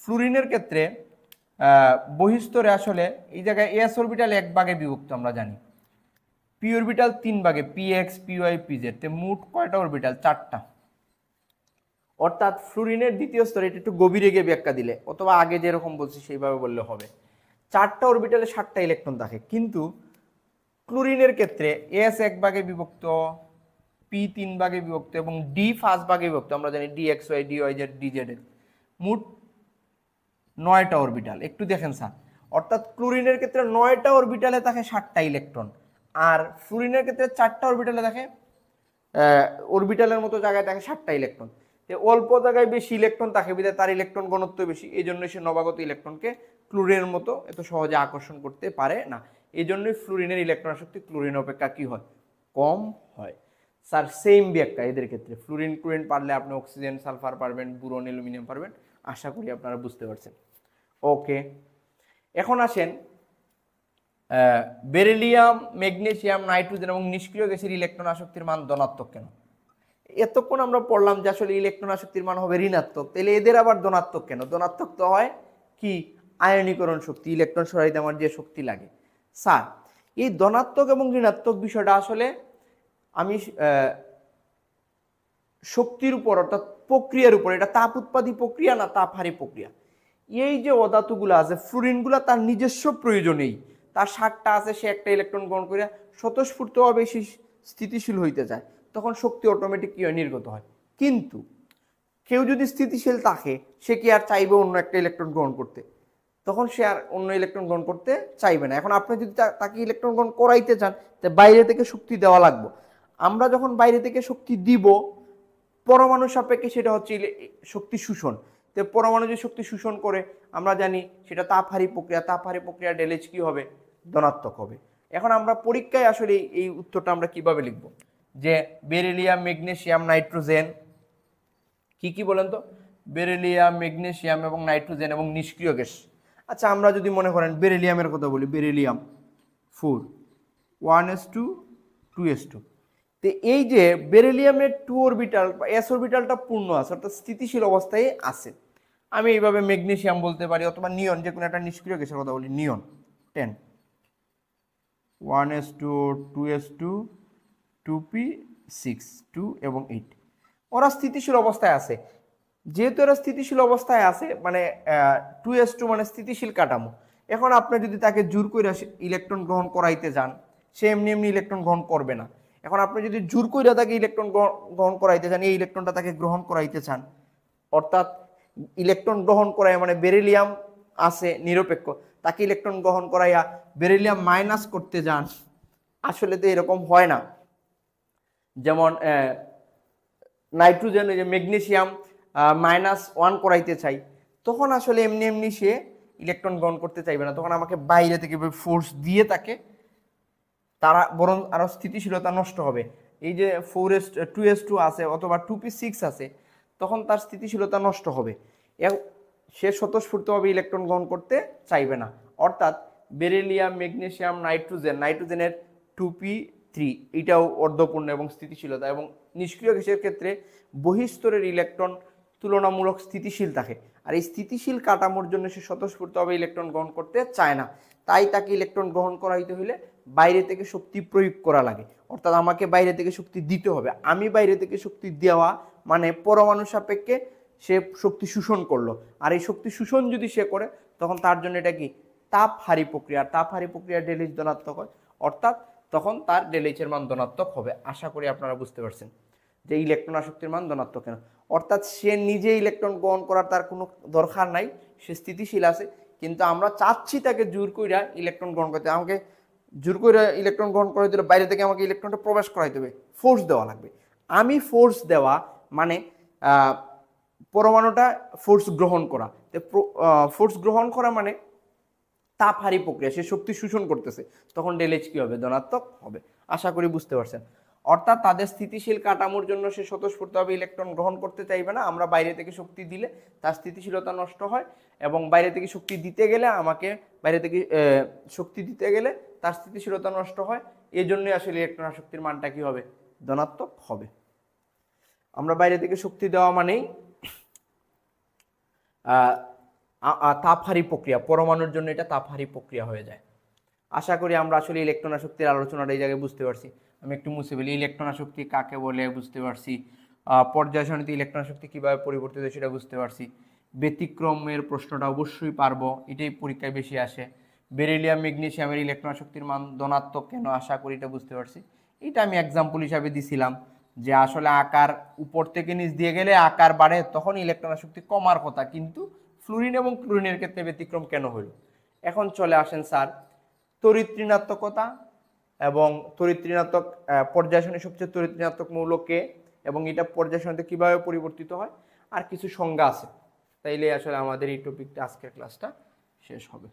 ফ্লুরিনের ক্ষেত্রে বহিস্তরে আসলে এই জায়গায় এস অরবিটাল 1 ভাগে বিভক্ত, আমরা জানি পি অরবিটাল 3 ভাগে, px, py, pz, তে মোট কয়টা অরবিটাল? 4টা। অর্থাৎ ফ্লুরিনের দ্বিতীয় স্তরে, এটা একটু গভীরে গিয়ে ব্যাখ্যা দিলে, অথবা আগে যেরকম বলছি সেইভাবে বললে হবে, 4টা অরবিটালে 7টা ইলেকট্রন থাকে। কিন্তু ক্লোরিনের ক্ষেত্রে এস 1 ভাগে বিভক্ত, পি 3 ভাগে বিভক্ত এবং ডি 5 ভাগে বিভক্ত, আমরা জানি dxy, dyz, dz, মোট 9টা অরবিটাল। একটু দেখেন স্যার, অর্থাৎ ক্লোরিনের ক্ষেত্রে 9টা অরবিটালে থাকে 7টা ইলেকট্রন, আর ফ্লুরিনের ক্ষেত্রে 4টা অরবিটালে থাকে, অরবিটালের মতো জায়গায় থাকে 7টা ইলেকট্রন। অল্প জায়গায় বেশি ইলেকট্রন থাকে বিধায় তার ইলেকট্রন ঘনত্ব বেশি, এই জন্য সে নবাগত ইলেকট্রনকে ক্লোরিনের মতো এত সহজে আকর্ষণ করতে পারে না। এই জন্যই ফ্লুরিনের ইলেকট্রন আসক্তি ক্লোরিন অপেক্ষা কি হয়, কম হয়। স্যার সেম ব্যাখ্যা এদের ক্ষেত্রে, ফ্লুরিন ক্লোরিন পারলে আপনি অক্সিজেন সালফার পারবেন, বোরন অ্যালুমিনিয়াম পারবেন। আশা করি আপনারা বুঝতে পারছেন। ওকে, এখন আসেন বেরিলিয়াম, ম্যাগনেসিয়াম, নাইট্রোজেন এবং নিষ্ক্রিয় গ্যাসের ইলেকট্রন আসক্তির মান ধনাত্মক কেন? এতক্ষণ আমরা পড়লাম যে আসলে ইলেকট্রন আসক্তির মান হবে ঋণাত্মক, তাহলে এদের আবার ধনাত্মক কেন? ধনাত্মক তো হয় কি আয়নীকরণ শক্তি, ইলেকট্রন সরাইতে আমার যে শক্তি লাগে। স্যার এই ধনাত্মক এবং ঋণাত্মক বিষয়টা আসলে আমি শক্তির উপর অর্থাৎ প্রক্রিয়ার উপর, এটা তাপ উৎপাদী প্রক্রিয়া না তাপহারী প্রক্রিয়া। এই যে অধাতুগুলো আছে ফ্লুরিনগুলো তার নিজস্ব প্রয়োজনেই, তার সারটা আছে, সে একটা ইলেকট্রন গ্রহণ করে স্বতঃস্ফূর্তভাবে বেশি স্থিতিশীল হইতে যায়, তখন শক্তি অটোমেটিক কি হয়, নির্গত হয়। কিন্তু কেউ যদি স্থিতিশীল থাকে, সে কি আর চাইবে অন্য একটা ইলেকট্রন গ্রহণ করতে? তখন সে আর অন্য ইলেকট্রন গ্রহণ করতে চাইবে না। এখন আপনি যদি তাকে ইলেকট্রন গ্রহণ করাইতে চান, তো বাইরে থেকে শক্তি দেওয়া লাগবে। আমরা যখন বাইরে থেকে শক্তি দিব, পরমাণু সাপেক্ষে সেটা হচ্ছে শক্তি শোষণ। তো পরমাণু যে শক্তি শোষণ করে আমরা জানি সেটা তাপহারী প্রক্রিয়া, তাপহারী প্রক্রিয়া ডেলেজ কি হবে, ধনাত্মক হবে। এখন আমরা পরীক্ষায় আসলে এই উত্তরটা আমরা কিভাবে লিখব, যে বেরিলিয়াম, ম্যাগনেসিয়াম, নাইট্রোজেন, কি কি বলেন তো, বেরিলিয়াম, ম্যাগনেসিয়াম এবং নাইট্রোজেন এবং নিষ্ক্রিয় গ্যাস। আচ্ছা আমরা যদি মনে করেন বেরিলিয়ামের কথা বলি, বেরিলিয়াম 4 1s2 2s2, তো এই যে বেরিলিয়ামের 2 অরবিটাল বা s অরবিটালটা পূর্ণ আছে অর্থাৎ স্থিতিশীল অবস্থায় আছে। আমি এইভাবে ম্যাগনেসিয়াম বলতে পারি, অথবা নিয়ন, যে কোনো একটা নিষ্ক্রিয় গ্যাসের কথা বলি, নিয়ন 10 1s2 2s2 2p6 2 এবং 8, ওরা স্থিতিশীল অবস্থায় আছে। যেহেতু এরা স্থিতিশীল অবস্থায় আছে মানে 2s2 মানে স্থিতিশীল কাঠামো। এখন আপনি যদি তাকে জোর করে ইলেকট্রন গ্রহণ করাইতে যান, সে এমনি এমনি ইলেকট্রন গ্রহণ করবে না। এখন আপনি যদি জোর করে তাকে ইলেকট্রন গ্রহণ করাইতে চান, এই ইলেকট্রনটা তাকে গ্রহণ করাইতে চান, অর্থাৎ ইলেকট্রন গ্রহণ করাই মানে বেরিলিয়াম আছে নিরপেক্ষ, তাকে ইলেকট্রন গ্রহণ করাইয়া বেরিলিয়াম মাইনাস করতে যান, আসলে তো এরকম হয় না। যেমন নাইট্রোজেন, যে ম্যাগনেসিয়াম -1 করাইতে চাই, তখন আসলে এমনি এমনি সে ইলেকট্রন গ্রহণ করতে চাইবে না, তখন আমাকে বাইরে থেকে ফোর্স দিয়ে তাকে তারা বরং আরো স্থিতিশীলতা নষ্ট হবে। এই যে 2s2 আছে অথবা 2p6 আছে, তখন তার স্থিতিশীলতা নষ্ট হবে, সে স্বতঃস্ফূর্তভাবে ইলেকট্রন গ্রহণ করতে চাইবে না। অর্থাৎ বেরিলিয়াম, ম্যাগনেসিয়াম, নাইট্রোজেনের 2p3 এটাও অর্ধপূর্ণ এবং স্থিতিশীলতা, এবং নিষ্ক্রিয় গ্যাসের ক্ষেত্রে বহিঃস্তরের ইলেকট্রন তুলনামূলক স্থিতিশীল থাকে, আর এই স্থিতিশীল কাঠামোর জন্য সে স্বতঃস্ফূর্তভাবে ইলেকট্রন গ্রহণ করতে চায় না। তাই তাকে ইলেকট্রন গ্রহণ করাইতে হলে বাইরে থেকে শক্তি প্রয়োগ করা লাগে, অর্থাৎ আমাকে বাইরে থেকে শক্তি দিতে হবে। আমি বাইরে থেকে শক্তি দেওয়া মানে পরমাণু সাপেক্ষে সে শক্তি শোষণ করলো, আর এই শক্তি শোষণ যদি সে করে, তখন তার জন্য এটা কি তাপহারী প্রক্রিয়া, তাপহারী প্রক্রিয়া ডেলিজ ধনাত্মক হয়, অর্থাৎ তখন তার ডেলিচের মান ধনাত্মক হবে। আশা করি আপনারা বুঝতে পারছেন যে ইলেকট্রন আসক্তির মান ধনাত্মক কেন। অর্থাৎ সে নিজে ইলেকট্রন গ্রহণ করার তার কোনো দরকার নাই, সে স্থিতিশীল আছে, কিন্তু আমরা চাচ্ছি তাকে জোর কইরা ইলেকট্রন গ্রহণ করতে। আমাকে জোর করে ইলেকট্রন গ্রহণ করে দিলে বাইরে থেকে আমাকে ইলেকট্রনটা প্রবেশ করাইতে হবে, ফোর্স দেওয়া লাগবে। আমি ফোর্স দেওয়া মানে পরমাণুটা ফোর্স গ্রহণ করা, ফোর্স গ্রহণ করা মানে তাপহারী প্রক্রিয়া, সে শক্তি শোষণ করতেছে, তখন ডেলেজ কি হবে, ধনাত্মক হবে। আশা করি বুঝতে পারছেন। অর্থাৎ তাদের স্থিতিশীল কাঠামোর জন্য সে স্বতঃস্ফূর্তভাবে ইলেকট্রন গ্রহণ করতে চাইবে না, আমরা বাইরে থেকে শক্তি দিলে তার স্থিতিশীলতা নষ্ট হয়, এবং বাইরে থেকে শক্তি দিতে গেলে আমাকে বাইরে থেকে শক্তি দিতে গেলে তার স্থিতিশীলতা নষ্ট হয়। এই জন্যই আসলে ইলেকট্রন আসক্তির মানটা কি হবে, ধনাত্মক হবে। আমরা বাইরে থেকে শক্তি দেওয়া মানেই তাপহারী প্রক্রিয়া, পরমাণুর জন্য এটা তাপহারী প্রক্রিয়া হয়ে যায়। আশা করি আমরা আসলে ইলেকট্রন আসক্তির আলোচনাটা এই জায়গায় বুঝতে পারছি। আমি একটু মুছে বলি, ইলেকট্রন আসক্তি কাকে বলে বুঝতে পারছি, পর্যায় সারণীতে ইলেকট্রন আসক্তি কীভাবে পরিবর্তিত হয় সেটা বুঝতে পারছি। ব্যতিক্রমের প্রশ্নটা অবশ্যই পারবো, এটাই পরীক্ষায় বেশি আসে। বেরিলিয়াম, ম্যাগনেসিয়ামের ইলেকট্রন আসক্তির মান ধনাত্মক কেন, আশা করি এটা বুঝতে পারছি। এটা আমি এক্সাম্পল হিসাবে দিছিলাম যে আসলে আকার উপর থেকে নিচ দিয়ে গেলে আকার বাড়ে, তখন ইলেকট্রন আসক্তি কমার কথা, কিন্তু ফ্লুরিন এবং ক্লোরিনের ক্ষেত্রে ব্যতিক্রম কেন হলো। এখন চলে আসেন স্যার তড়িৎ ঋণাত্মকতা এবং তড়িৎ ঋণাত্মক পর্যায় সারণীর সবচেয়ে তড়িৎ ঋণাত্মক মৌলকে, এবং এটা পর্যায় সারণীতে কীভাবে পরিবর্তিত হয়, আর কিছু সংজ্ঞা আছে। তাইলে আসলে আমাদের এই টপিকটা আজকের ক্লাসটা শেষ হবে।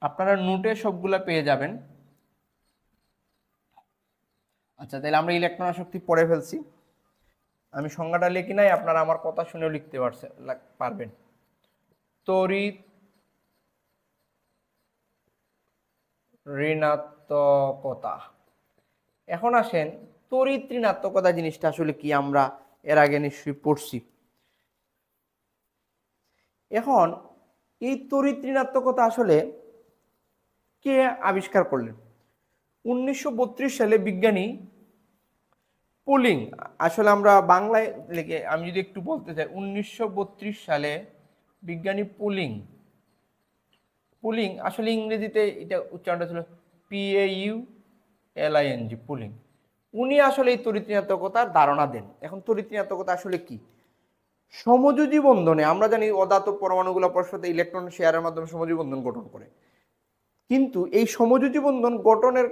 আপনারা নোটে সবগুলা পেয়ে যাবেন। আচ্ছা, তাহলে আমরা ইলেকট্রন আসক্তি পড়ে ফেলছি। আমি সংজ্ঞাটা লিখি নাই, আপনারা আমার কথা শুনেও লিখতে পারবেন। তড়িৎ ঋণাত্মকতা। এখন আসেন, তড়িৎ ঋণাত্মকতা জিনিসটা আসলে কি, আমরা এর আগে নিশ্চয়ই পড়ছি। এখন এই তড়িৎ ঋণাত্মকতা আসলে কে আবিষ্কার করলেন? 1932 সালে বিজ্ঞানী পুলিং, আসলে আমরা বাংলায় লিখে আমি যদি একটু বলতে চাই, 1932 সালে বিজ্ঞানী পুলিং আসলে ইংরেজিতে এটা উচ্চারণটা ছিল PAULING, পুলিং। উনি আসলে এই তড়িৎ ঋণাত্মকতার ধারণা দেন। এখন তড়িৎ ঋণাত্মকতা আসলে কি? সমযোজী বন্ধনে আমরা জানি অধাতব পরমাণুগুলো পরস্পর ইলেকট্রন শেয়ারের মাধ্যমে সমযোজী বন্ধন গঠন করে, কিন্তু এই সমযোজী বন্ধন গঠনের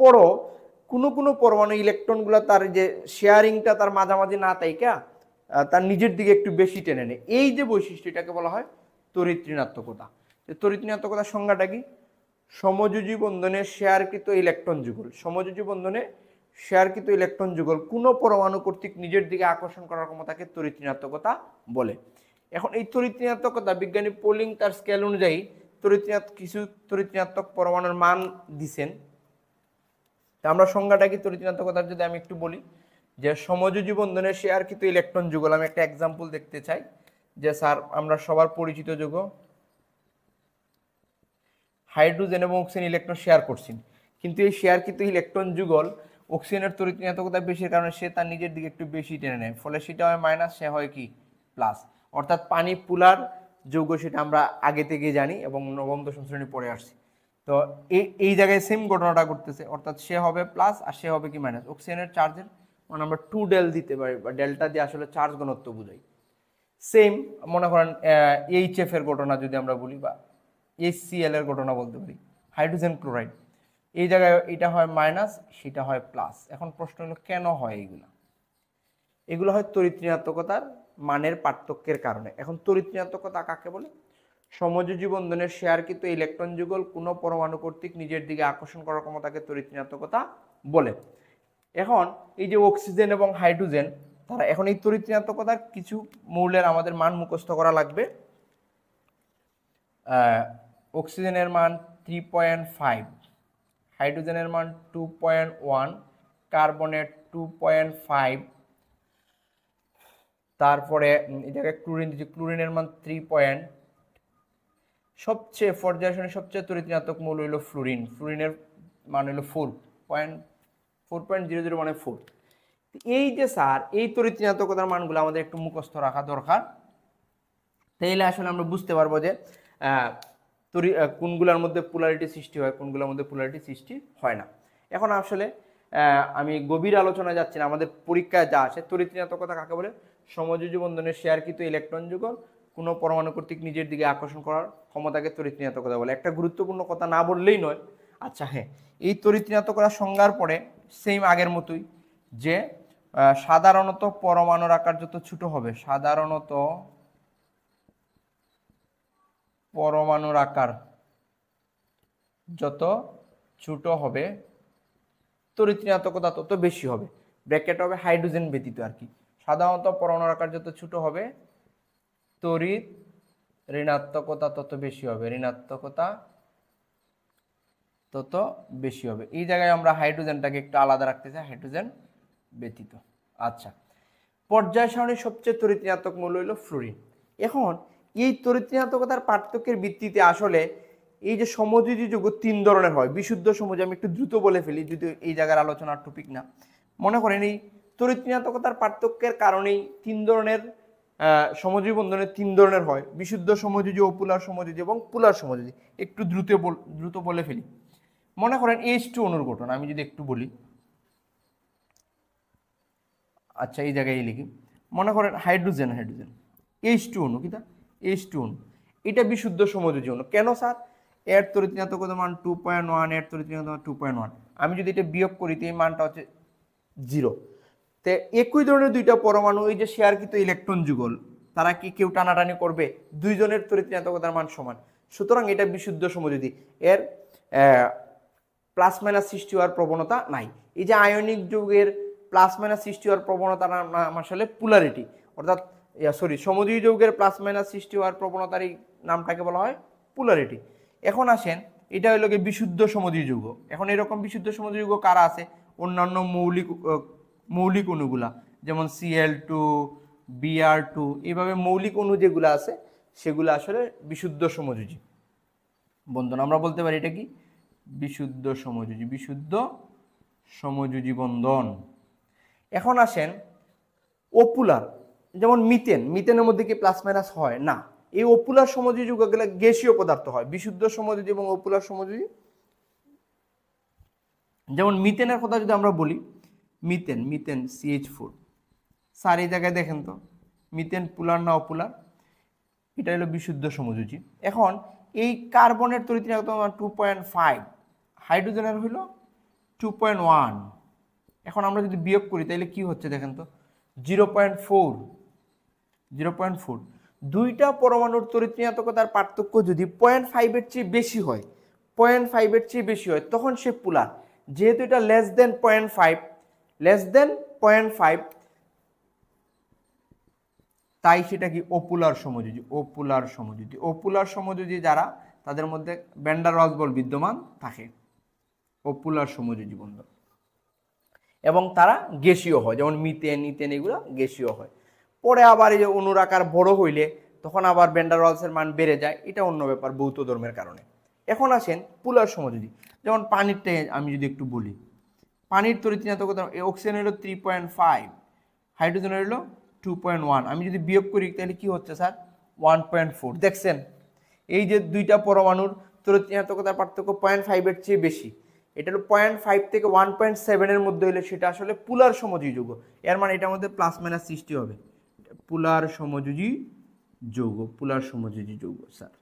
পরও কোনো কোনো পরমাণু ইলেকট্রনগুলো তার যে শেয়ারিংটা তার মাঝামাঝি না তাইকা তার নিজের দিকে একটু বেশি টেনে নেয়। এই যে বৈশিষ্ট্য, এটাকে বলা হয় তড়িৎ ঋণাত্মকতা। তড়িৎ ঋণাত্মকতার সংজ্ঞাটা কি? সমযোজী বন্ধনে শেয়ারকৃত ইলেকট্রন যুগল, সমযোজী বন্ধনে শেয়ারকৃত ইলেকট্রন যুগল কোনো পরমাণু কর্তৃক নিজের দিকে আকর্ষণ করার ক্ষমতাকে তড়িৎ ঋণাত্মকতা বলে। এখন এই তড়িৎ ঋণাত্মকতা বিজ্ঞানী পোলিং তার স্কেল অনুযায়ী কিছু তড়িৎ ঋণাত্মক পরমাণুর মান দিছেন। আমরা সংজ্ঞাটা কি তড়িৎ ঋণাত্মকতার যদি আমি একটু বলি, যে সমযোজী বন্ধনে শেয়ারকৃত ইলেকট্রন যুগল, আমি একটা এক্সাম্পল দেখতে চাই। যে স্যার আমরা সবার পরিচিত যৌগ হাইড্রোজেন এবং অক্সিজেন ইলেকট্রন শেয়ার করছেন, কিন্তু এই শেয়ারকৃত ইলেকট্রন যুগল অক্সিজেনের তড়িৎ ঋণাত্মকতা বেশির কারণে সে তার নিজের দিকে একটু বেশি টেনে নেয়, ফলে সেটা হয় মাইনাস, সে হয় কি প্লাস। অর্থাৎ পানি পুলার যৌগ, সেটা আমরা আগে থেকে জানি এবং নবম দশম শ্রেণী পড়ে আসছি। তো এই জায়গায় সেম ঘটনাটা ঘটতেছে, অর্থাৎ সে হবে প্লাস আর সে হবে কি মাইনাস। অক্সিজেনের চার্জের মানে আমরা 2 ডেল দিতে পারি, বা ডেল্টা দিয়ে আসলে চার্জ ঘনত্ব বুঝাই। সেম মনে করেন HF এর ঘটনা যদি আমরা বলি, বা HCl এর ঘটনা বলতে পারি, হাইড্রোজেন ক্লোরাইড, এই জায়গায় এটা হয় মাইনাস, সেটা হয় প্লাস। এখন প্রশ্ন হলো কেন হয় এগুলো হয় তড়িৎ ঋণাত্মকতার মানের পার্থক্যের কারণে। এখন তড়িৎ ঋণাত্মকতা কাকে বলে? সমযোজী বন্ধনের শেয়ারকৃত ইলেকট্রন যুগল কোনো পরমাণু কর্তৃক নিজের দিকে আকর্ষণ করার ক্ষমতাকে তড়িৎ ঋণাত্মকতা বলে। এখন এই যে অক্সিজেন এবং হাইড্রোজেন, তারা এখন এই তড়িৎ ঋণাত্মকতার কিছু মৌলের আমাদের মান মুখস্থ করা লাগবে। অক্সিজেনের মান 3.5, হাইড্রোজেনের মান 2.1, কার্বনের 2.5, তারপরে এটাকে ক্লোরিনের মান 3. সবচেয়ে পর্যায়ক্রমে সবচেয়ে তড়িৎ ঋণাত্মক মৌল হলো ফ্লুরিনের মান হলো 4.004। এই যে স্যার এই তড়িৎ ঋণাত্মকতার মানগুলো আমাদের একটু মুখস্থ রাখা দরকার, তাইলে আসলে আমরা বুঝতে পারবো যে কোনগুলোর মধ্যে পোলারিটি সৃষ্টি হয়, কোনগুলোর মধ্যে পোলারিটি সৃষ্টি হয় না। এখন আসলে আমি গভীর আলোচনা যাচ্ছি না, আমাদের পরীক্ষায় যা আসে, তড়িৎ ঋণাত্মকতা কাকে বলে? সমযোজী বন্ধনের শেয়ারকৃত ইলেকট্রন যুগল কোনো পরমাণু কর্তৃক নিজের দিকে আকর্ষণ করার ক্ষমতাকে তড়িৎ ঋণাত্মকতা বলে। একটা গুরুত্বপূর্ণ কথা না বললেই নয়। আচ্ছা হ্যাঁ, এই তড়িৎ ঋণাত্মকতার সংজ্ঞার পরে সেম আগের মতোই, যে সাধারণত পরমাণুর আকার যত ছোট হবে, সাধারণত পরমাণুর আকার যত ছোট হবে তড়িৎ ঋণাত্মকতা তত বেশি হবে। ব্র্যাকেট হবে হাইড্রোজেন ব্যতীত আর কি। সাধারণত পরমাণুর আকার যত ছোট হবে তড়িৎ ঋণাত্মকতা তত বেশি হবে, ঋণাত্মকতা তত বেশি হবে। এই জায়গায় আমরা হাইড্রোজেনটাকে একটু আলাদা রাখতে চাই, হাইড্রোজেন ব্যতীত। আচ্ছা, পর্যায় সারণীর সবচেয়ে তড়িৎ ঋণাত্মক মৌল হলো ফ্লুরিন। এখন এই তড়িৎ ঋণাত্মকতার পার্থক্যের ভিত্তিতে আসলে এই যে সমযোজী যৌগ 3 ধরনের হয়। বিশুদ্ধ সমযোজী, আমি একটু দ্রুত বলে ফেলি যদি এই জায়গার আলোচনার টপিক না। মনে করেন এই তড়িৎ ঋণাত্মকতার পার্থক্যের কারণেই 3 ধরনের সমযোজী বন্ধনের 3 ধরনের হয়: বিশুদ্ধ সমযোজী, অপুলার সমযোজী এবং পুলার সমযোজী। একটু দ্রুত বলে ফেলি। মনে করেন H2 অণুর গঠন আমি যদি একটু বলি। আচ্ছা, এই জায়গায় লিখি, মনে করেন হাইড্রোজেন H2 অণু, কিটা H2 অণু, এটা বিশুদ্ধ সমযোজী অণু। কেন স্যার? এর তড়িৎ ঋণাত্মকতা মান 2.1, এর তড়িৎ ঋণাত্মকতা 2.1। আমি যদি এটা বিয়োগ করি তো এই মানটা হচ্ছে 0। তো তে একই ধরনের দুইটা পরমাণু এই যে শেয়ারকৃত ইলেকট্রন যুগল তারা কি কেউ টানাটানি করবে, দুইজনের তড়িৎ ঋণাত্মকতার মান সমান, সুতরাং এটা বিশুদ্ধ সমযোজী, এর প্লাস মাইনাস সৃষ্টি হওয়ার প্রবণতা নাই। এই যে আয়নিক যৌগের প্লাস মাইনাস সৃষ্টি হওয়ার প্রবণতার নাম আসলে পোলারিটি, অর্থাৎ সমযোজী যৌগের প্লাস মাইনাস সৃষ্টি হওয়ার প্রবণতার এই নামটাকে বলা হয় পোলারিটি। এখন আসেন এটা হলো গিয়ে বিশুদ্ধ সমযোজী যৌগ। এখন এরকম বিশুদ্ধ সমযোজী যৌগ কারা আছে, অন্যান্য মৌলিক অণুগুলা যেমন Cl2 Br2 এইভাবে মৌলিক অণু যেগুলো আছে সেগুলো আসলে বিশুদ্ধ সমযোজী বন্ধন। আমরা বলতে পারি এটা কি বিশুদ্ধ সমযোজী বন্ধন। এখন আসেন অপুলার, যেমন মিথেনের মধ্যে কি প্লাস মাইনাস হয় না, এই অপুলার সমযোজী যৌগগুলো গ্যাসীয় পদার্থ হয়। বিশুদ্ধ সমযোজী এবং অপুলার সমযোজী, যেমন মিথেনের কথা যদি আমরা বলি, মিথেন CH4, স্যার এই জায়গায় দেখেন তো মিথেন পুলার না অপুলার, এটা হলো বিশুদ্ধ সমযোজী। এখন এই কার্বনের তড়িৎ ঋণাত্মক 2.5, হাইড্রোজেনের হলো 2.1। এখন আমরা যদি বিয়োগ করি তাহলে কি হচ্ছে দেখেন তো 0.4। দুইটা পরমাণুর তড়িৎ ঋণাত্মকতার পার্থক্য যদি 0.5 চেয়ে বেশি হয়, 0.5 চেয়ে বেশি হয় তখন সে পুলার। যেহেতু এটা লেস দেন 0.5 তাই সেটা কি অপুলার সমযোজী। অপুলার সমযোজী যারা তাদের মধ্যে ভ্যান ডার ওয়ালস বল বিদ্যমান থাকে, অপুলার সমযোজী বন্ধন, এবং তারা গ্যাসীয় হয়, যেমন মিথেন এগুলো গ্যাসীয় হয়। পরে আবার এই যে অণুর আকার বড় হইলে তখন আবার ভ্যান ডার ওয়ালসের মান বেড়ে যায়, এটা অন্য ব্যাপার ভৌত ধর্মের কারণে। এখন আসেন পুলার সমযোজী, যেমন পানিরটা আমি যদি একটু বলি, পানির তড়িৎ ঋণাত্মকতা অক্সিজেনের হলো 3.5, হাইড্রোজেনের হলো 2.1। আমি যদি বিয়োগ করি তাহলে কি হচ্ছে স্যার 1.4। দেখছেন এই যে দুইটা পরমাণুর তড়িৎ ঋণাত্মকতার পার্থক্য 0.5 চেয়ে বেশি, এটা হলো 0.5 থেকে 1.7 এর মধ্যে হলে সেটা আসলে পুলার সমযোজী যৌগ। এর মানে এটার মধ্যে প্লাস মাইনাস সৃষ্টি হবে, পুলার সমযোজী যৌগ স্যার।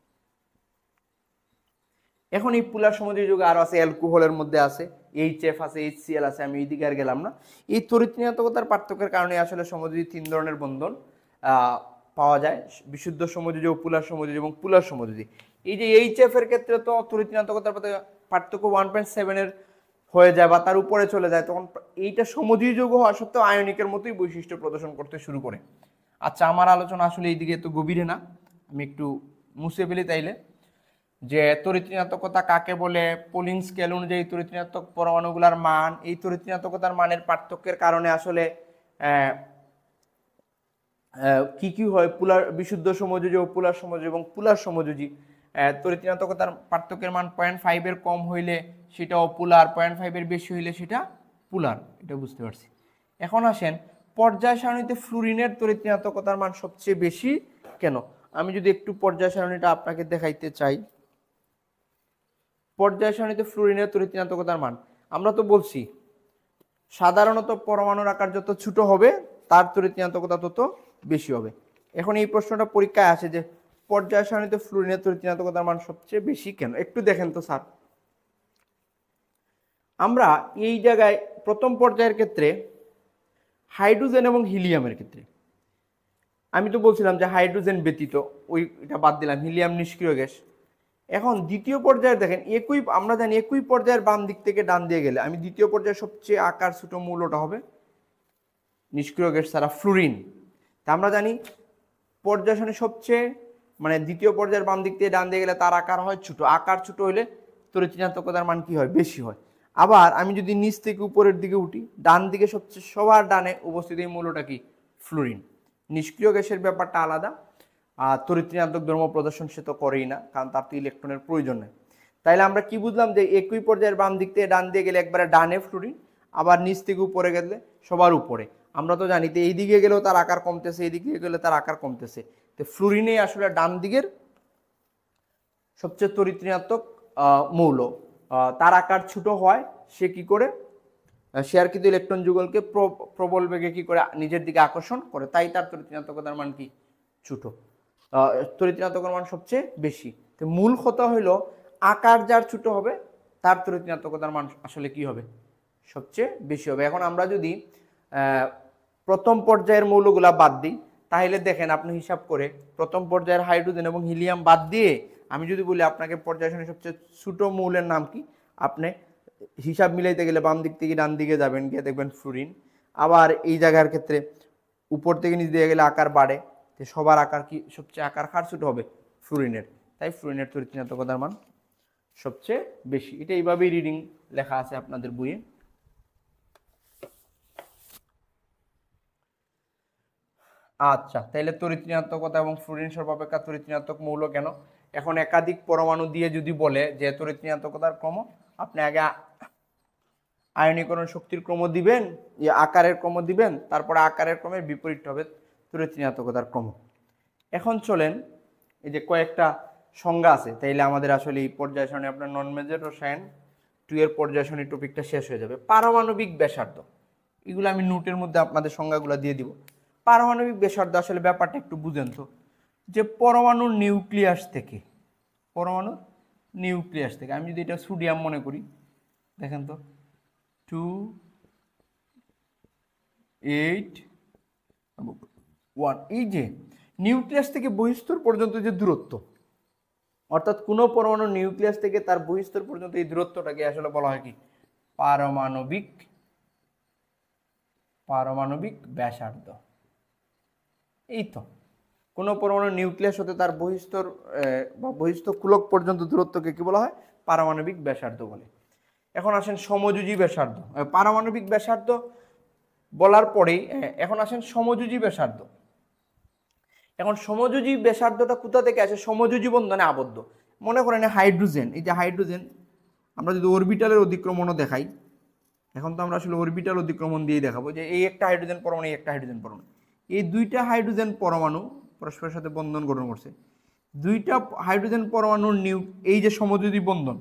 এখন এই পুলার সমযোজী যৌগ আরো আছে, অ্যালকোহলের মধ্যে আছে HF আছে, HCl আছে, আমি এইদিকে আর গেলাম না। এই তড়িৎ ঋণাত্মকতার পার্থক্যের কারণে আসলে সমযোজী 3 ধরনের বন্ধন পাওয়া যায়, বিশুদ্ধ সমযোজী, অপুলার সমযোজী এবং পুলার সমযোজী। এই যে HF এর ক্ষেত্রে তো তড়িৎ ঋণাত্মকতার পার্থক্য 1.7 এর হয়ে যায় বা তার উপরে চলে যায়, তখন এইটা সমযোজী যৌগ হওয়া সত্ত্বেও আয়নিকের মতোই বৈশিষ্ট্য প্রদর্শন করতে শুরু করে। আচ্ছা, আমার আলোচনা আসলে এইদিকে এত গভীরে না, আমি একটু মুছে ফেলি তাইলে। যে তড়িৎ ঋণাত্মকতা কাকে বলে, পোলিং স্কেল অনুযায়ী তড়িৎ ঋণাত্মক পরমাণুগুলোর মান, এই তড়িৎ ঋণাত্মকতার মানের পার্থক্যের কারণে আসলে কি হয়, বিশুদ্ধ সমযোজী, অপুলার সমযোজী এবং পুলার সমযোজী। তড়িৎ ঋণাত্মকতার পার্থক্যের মান 0.5 এর কম হইলে সেটা অপুলার, 0.5 এর বেশি হইলে সেটা পুলার, এটা বুঝতে পারছি। এখন আসেন পর্যায় সারণীতে ফ্লুরিনের তড়িৎ ঋণাত্মকতার মান সবচেয়ে বেশি কেন। আমি যদি একটু পর্যায় সারণীটা আপনাকে দেখাইতে চাই, পর্যায় সারণীতে ফ্লুরিনের তড়িৎ ঋণাত্মকতার মান আমরা তো বলছি সাধারণত পরমাণুর আকার যত ছোট হবে তার তড়িৎ ঋণাত্মকতা তত বেশি হবে। এখন এই প্রশ্নটা পরীক্ষায় আসে যে পর্যায় সারণীতে ফ্লুরিনের তড়িৎ ঋণাত্মকতার মান সবচেয়ে বেশি কেন, একটু দেখেন তো স্যার। আমরা এই জায়গায় প্রথম পর্যায়ের ক্ষেত্রে হাইড্রোজেন এবং হিলিয়ামের ক্ষেত্রে আমি তো বলছিলাম যে হাইড্রোজেন ব্যতীত ওইটা বাদ দিলাম, হিলিয়াম নিষ্ক্রিয় গ্যাস। এখন দ্বিতীয় পর্যায়ে দেখেন আমরা জানি একই পর্যায়ের বাম দিক থেকে ডান দিয়ে গেলে আমি দ্বিতীয় পর্যায়ে সবচেয়ে আকার ছোট মৌলটা হবে নিষ্ক্রিয় গ্যাস ছাড়া ফ্লুরিন। তা আমরা জানি পর্যায় সারণী সবচেয়ে দ্বিতীয় পর্যায়ের বাম দিক থেকে ডান দিয়ে গেলে তার আকার হয় ছোট, আকার ছোট হইলে তড়িৎ ঋণাত্মকতার মান কি হয়, বেশি হয়। আবার আমি যদি নিচ থেকে উপরের দিকে উঠি, ডান দিকে সবার ডানে উপস্থিত এই মৌলটা কি ফ্লুরিন। নিষ্ক্রিয় গ্যাসের ব্যাপারটা আলাদা, আর তড়িৎ ঋণাত্মক ধর্ম প্রদর্শন সে তো করেই না, কারণ তার তো ইলেকট্রনের প্রয়োজন নেই। তাইলে আমরা কি বুঝলাম যে একই পর্যায়ের বাম দিক থেকে ডান দিয়ে গেলে একবারে ডানে ফ্লুরিন, আবার নিচ থেকে উপরে গেলে সবার উপরে। আমরা তো জানি তো এই দিকে গেলেও তার আকার কমতেছে, এই দিকে গেলে তার আকার কমতেছে। তো ফ্লুরিনে আসলে ডান দিকের সবচেয়ে তড়িৎ ঋণাত্মক মৌল, তার আকার ছোট হয়, সে কি করে শেয়ারকৃত ইলেকট্রন যুগলকে প্রবল বেগে কি করে নিজের দিকে আকর্ষণ করে, তাই তার তড়িৎ ঋণাত্মকতার মান কি ছোট, তড়িৎ ঋণাত্মকতার মান সবচেয়ে বেশি। তো মূল কথা হইল আকার যার ছোট হবে তার তড়িৎ ঋণাত্মকতার মান আসলে কি হবে, সবচেয়ে বেশি হবে। এখন আমরা যদি প্রথম পর্যায়ের মৌলগুলা বাদ দিই, তাহলে দেখেন আপনি হিসাব করে প্রথম পর্যায়ের হাইড্রোজেন এবং হিলিয়াম বাদ দিয়ে আমি যদি বলি আপনাকে পর্যায় সারণীর সবচেয়ে ছোট মৌলের নাম কি, আপনি হিসাব মিলাইতে গেলে বাম দিক থেকে ডান দিকে যাবেন, গিয়ে দেখবেন ফ্লুরিন। আবার এই জায়গার ক্ষেত্রে উপর থেকে নিচ দিয়ে গেলে আকার বাড়ে, তো সবার আকার কি সবচেয়ে আকার কার ছোট হবে? ফ্লুরিনের। তাই ফ্লুরিনের তড়িৎ ঋণাত্মকতার মান সবচেয়ে বেশি। এটা এইভাবেই রিডিং লেখা আছে আপনাদের বইয়ে। আচ্ছা, তাহলে তড়িৎ ঋণাত্মকতা এবং ফ্লুরিন সর্বাপেক্ষা তড়িৎ ঋণাত্মক মৌল কেন? এখন একাধিক পরমাণু দিয়ে যদি বলে যে তড়িৎ ঋণাত্মকতার ক্রম, আপনি আগে আয়নীকরণ শক্তির ক্রম দিবেন, আকারের ক্রম দিবেন, তারপরে আকারের ক্রমের বিপরীত হবে তড়িৎ ঋণাত্মকতার ক্রম। এখন চলেন, এই যে কয়েকটা সংজ্ঞা আছে, তাইলে আমাদের আসলে এই পর্যায় সারণী আপনার নন মেজর রসায়ন 2 এর পর্যায় সারণী টপিকটা শেষ হয়ে যাবে। পারমাণবিক ব্যাসার্ধ, এগুলো আমি নোটের মধ্যে আপনাদের সংজ্ঞাগুলো দিয়ে দিব। পারমাণবিক ব্যাসার্ধ আসলে ব্যাপারটা একটু বুঝেন তো, যে পরমাণুর নিউক্লিয়াস থেকে, পরমাণুর নিউক্লিয়াস থেকে আমি যদি এটা সোডিয়াম মনে করি, দেখেন তো 2 8 1, এই যে নিউক্লিয়াস থেকে বহিঃস্তর পর্যন্ত যে দূরত্ব, অর্থাৎ কোনো পরমাণু নিউক্লিয়াস থেকে তার বহিঃস্তর পর্যন্ত এই দূরত্বটাকে আসলে বলা হয় কি? পারমাণবিক ব্যাসার্ধ। এই তো কোনো পরমাণু নিউক্লিয়াস হতে তার বহিঃস্তর বা বহিঃস্থকুলক পর্যন্ত দূরত্বকে কি বলা হয়? পারমাণবিক ব্যাসার্ধ বলে। এখন আসেন সমযোজী ব্যাসার্ধ। পারমাণবিক ব্যাসার্ধ বলার পরেই এখন আসেন সমযোজী ব্যাসার্ধ। এখন সমযোজী ব্যাসার্ধটা কোথা থেকে আসে? সমযোজী বন্ধনে আবদ্ধ। মনে করেন হাইড্রোজেন, এই যে হাইড্রোজেন, আমরা যদি অরবিটালের অতিক্রমণও দেখাই, এখন তো আমরা আসলে অরবিটাল অতিক্রমণ দিয়ে দেখাবো যে এই একটা হাইড্রোজেন পরমাণু, এই একটা হাইড্রোজেন পরমাণু, এই দুইটা হাইড্রোজেন পরমাণু পরস্পরের সাথে বন্ধন গঠন করছে। দুইটা হাইড্রোজেন পরমাণুর এই যে সমযোজী বন্ধন,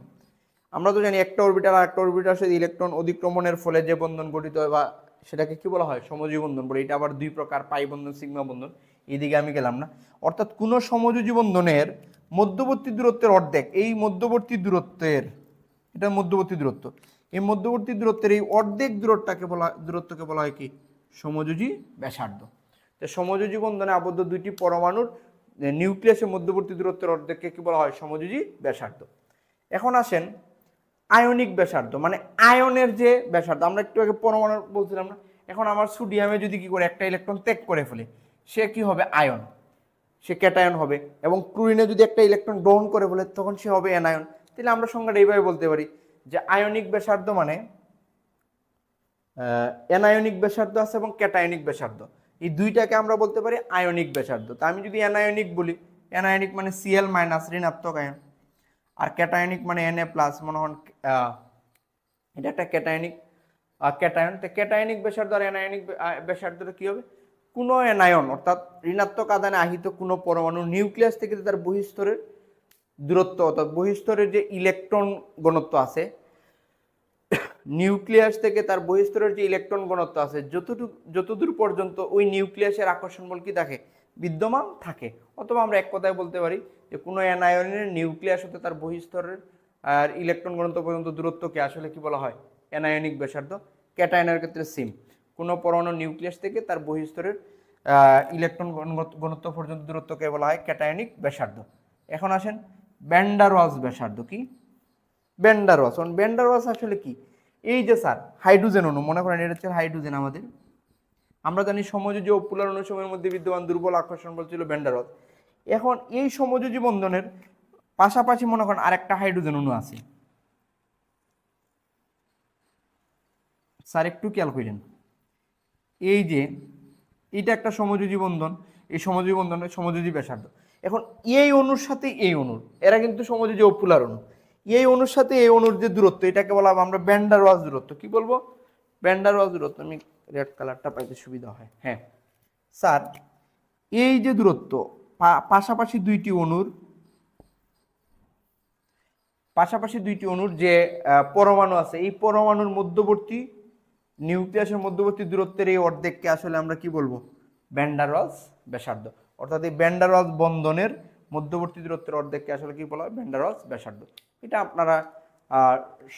আমরা তো জানি একটা অরবিটাল আর একটা অরবিটালের সাথে ইলেকট্রন অতিক্রমণের ফলে যে বন্ধন গঠিত হয় বা সেটাকে কি বলা হয়? সমযোজী বন্ধন বলে। এটা আবার দুই প্রকার, পাই বন্ধন, সিগমা বন্ধন, এইদিকে আমি গেলাম না। অর্থাৎ কোনো সমযোজী বন্ধনের মধ্যবর্তী দূরত্বের অর্ধেক, এই মধ্যবর্তী দূরত্বের, এটা মধ্যবর্তী দূরত্ব, এই মধ্যবর্তী দূরত্বের এই অর্ধেক দূরত্বকে বলা হয় কি? সমযোজী ব্যাসার্ধ। তো সমযোজী বন্ধনে আবদ্ধ দুইটি পরমাণুর নিউক্লিয়াসের মধ্যবর্তী দূরত্বের অর্ধেককে কি বলা হয়? সমযোজী ব্যাসার্ধ। এখন আসেন আয়নিক ব্যাসার্ধ, মানে আয়নের যে ব্যাসার্ধ, আমরা একটু আগে পরমাণু বলছিলাম না? এখন আমার সোডিয়ামে যদি কি করে একটা ইলেকট্রন ত্যাগ করে ফেলে, সে কি হবে? আয়ন, সে ক্যাটায়ন হবে। এবং ক্লোরিনে যদি একটা ইলেকট্রন গ্রহণ করে ফেলে, তখন সে হবে অ্যানায়ন। তাহলে আমরা সংজ্ঞাটা এইভাবে বলতে পারি যে আয়নিক ব্যাসার্ধ মানে অ্যানায়নিক ব্যাসার্ধ আছে এবং ক্যাটায়নিক ব্যাসার্ধ, এই দুইটাকে আমরা বলতে পারি আয়নিক ব্যাসার্ধ। তা আমি যদি অ্যানায়নিক বলি, অ্যানায়নিক মানে Cl মাইনাস, ঋণাত্মক আয়ন, আর ক্যাটায়নিক মানে Na প্লাস, মনে হন এটা একটা ক্যাটায়নিক ক্যাটায়ন। তো ক্যাটায়নিক ব্যাসার্ধ আর অ্যানায়নিক ব্যাসার্ধটা কি হবে? কোনো অ্যানায়ন অর্থাৎ ঋণাত্মক আধানে আহিত কোনো পরমাণু নিউক্লিয়াস থেকে তার বহিঃস্তরের দূরত্ব, অর্থাৎ বহিঃস্তরের যে ইলেকট্রন ঘনত্ব আছে, নিউক্লিয়াস থেকে তার বহিঃস্তরের যে ইলেকট্রন ঘনত্ব আছে, যতদূর পর্যন্ত ওই নিউক্লিয়াসের আকর্ষণ বল কি থাকে? বিদ্যমান থাকে। অথবা আমরা এক কথায় বলতে পারি যে কোনো অ্যানায়নের নিউক্লিয়াস হতে তার বহিঃস্তরের আর ইলেকট্রন ঘনত্ব পর্যন্ত দূরত্বকে আসলে কি বলা হয়? অ্যানায়নিক ব্যাসার্ধ। ক্যাটায়নের ক্ষেত্রে সেম, কোনো পরমাণু নিউক্লিয়াস থেকে তার বহিঃস্তরের ইলেকট্রন ঘনত্ব পর্যন্ত দূরত্বকে বলা হয় ক্যাটায়নিক ব্যাসার্ধ। এখন আসেন ভ্যান ডার ওয়ালস ব্যাসার্ধ। কি van der Waals? Van der Waals আসলে কি? এই যে স্যার হাইড্রোজেন অণু, মনে করেন এটা হচ্ছে হাইড্রোজেন আমাদের, আমরা জানি সমযোজী ও পোলার অণুসমূহের মধ্যে বিদ্যমান দুর্বল আকর্ষণ বল ছিল ভ্যান ডার ওয়ালস। এখন এই সমযোজী বন্ধনের পাশাপাশি মনে করেন আরেকটা হাইড্রোজেন অণু আছে, স্যার একটু খেয়াল করেন, এই যে এটা একটা সমযোজী বন্ধন, এই সমযোজী বন্ধনের সমযোজী ব্যাসার্ধ। এখন এই অণুর সাথে এই অণুর, এরা কিন্তু সমযোজী ও পোলার অণু, এই অণুর সাথে এই অণুর যে দূরত্ব, এটাকে বলা হবে আমরা ভ্যান ডার ওয়ালস দূরত্ব। কি বলবো? ভ্যান ডার ওয়ালস দূরত্ব। আমি রেড কালারটা পাইতে সুবিধা হয়। হ্যাঁ স্যার, এই যে দূরত্ব পাশাপাশি দুইটি অণুর যে পরমাণু আছে, এই পরমাণুর মধ্যবর্তী নিউক্লিয়াসের মধ্যবর্তী দূরত্বের এই অর্ধেককে আসলে আমরা কি বলবো? ভ্যান ডার ওয়ালস ব্যাসার্ধ। অর্থাৎ এই ভ্যান ডার ওয়ালস বন্ধনের মধ্যবর্তী দূরত্বের অর্ধেককে আসলে কি বলা হয়? ভ্যান ডার ওয়ালস ব্যাসার্ধ। এটা আপনারা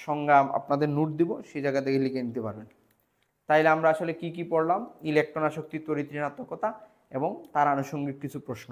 সংজ্ঞা আপনাদের নোট দিব, সেই জায়গা থেকে লিখে নিতে পারবেন। তাইলে আমরা আসলে কি কি পড়লাম? ইলেকট্রন আসক্তি, তড়িৎ ঋণাত্মকতা এবং তার আনুষঙ্গিক কিছু প্রশ্ন।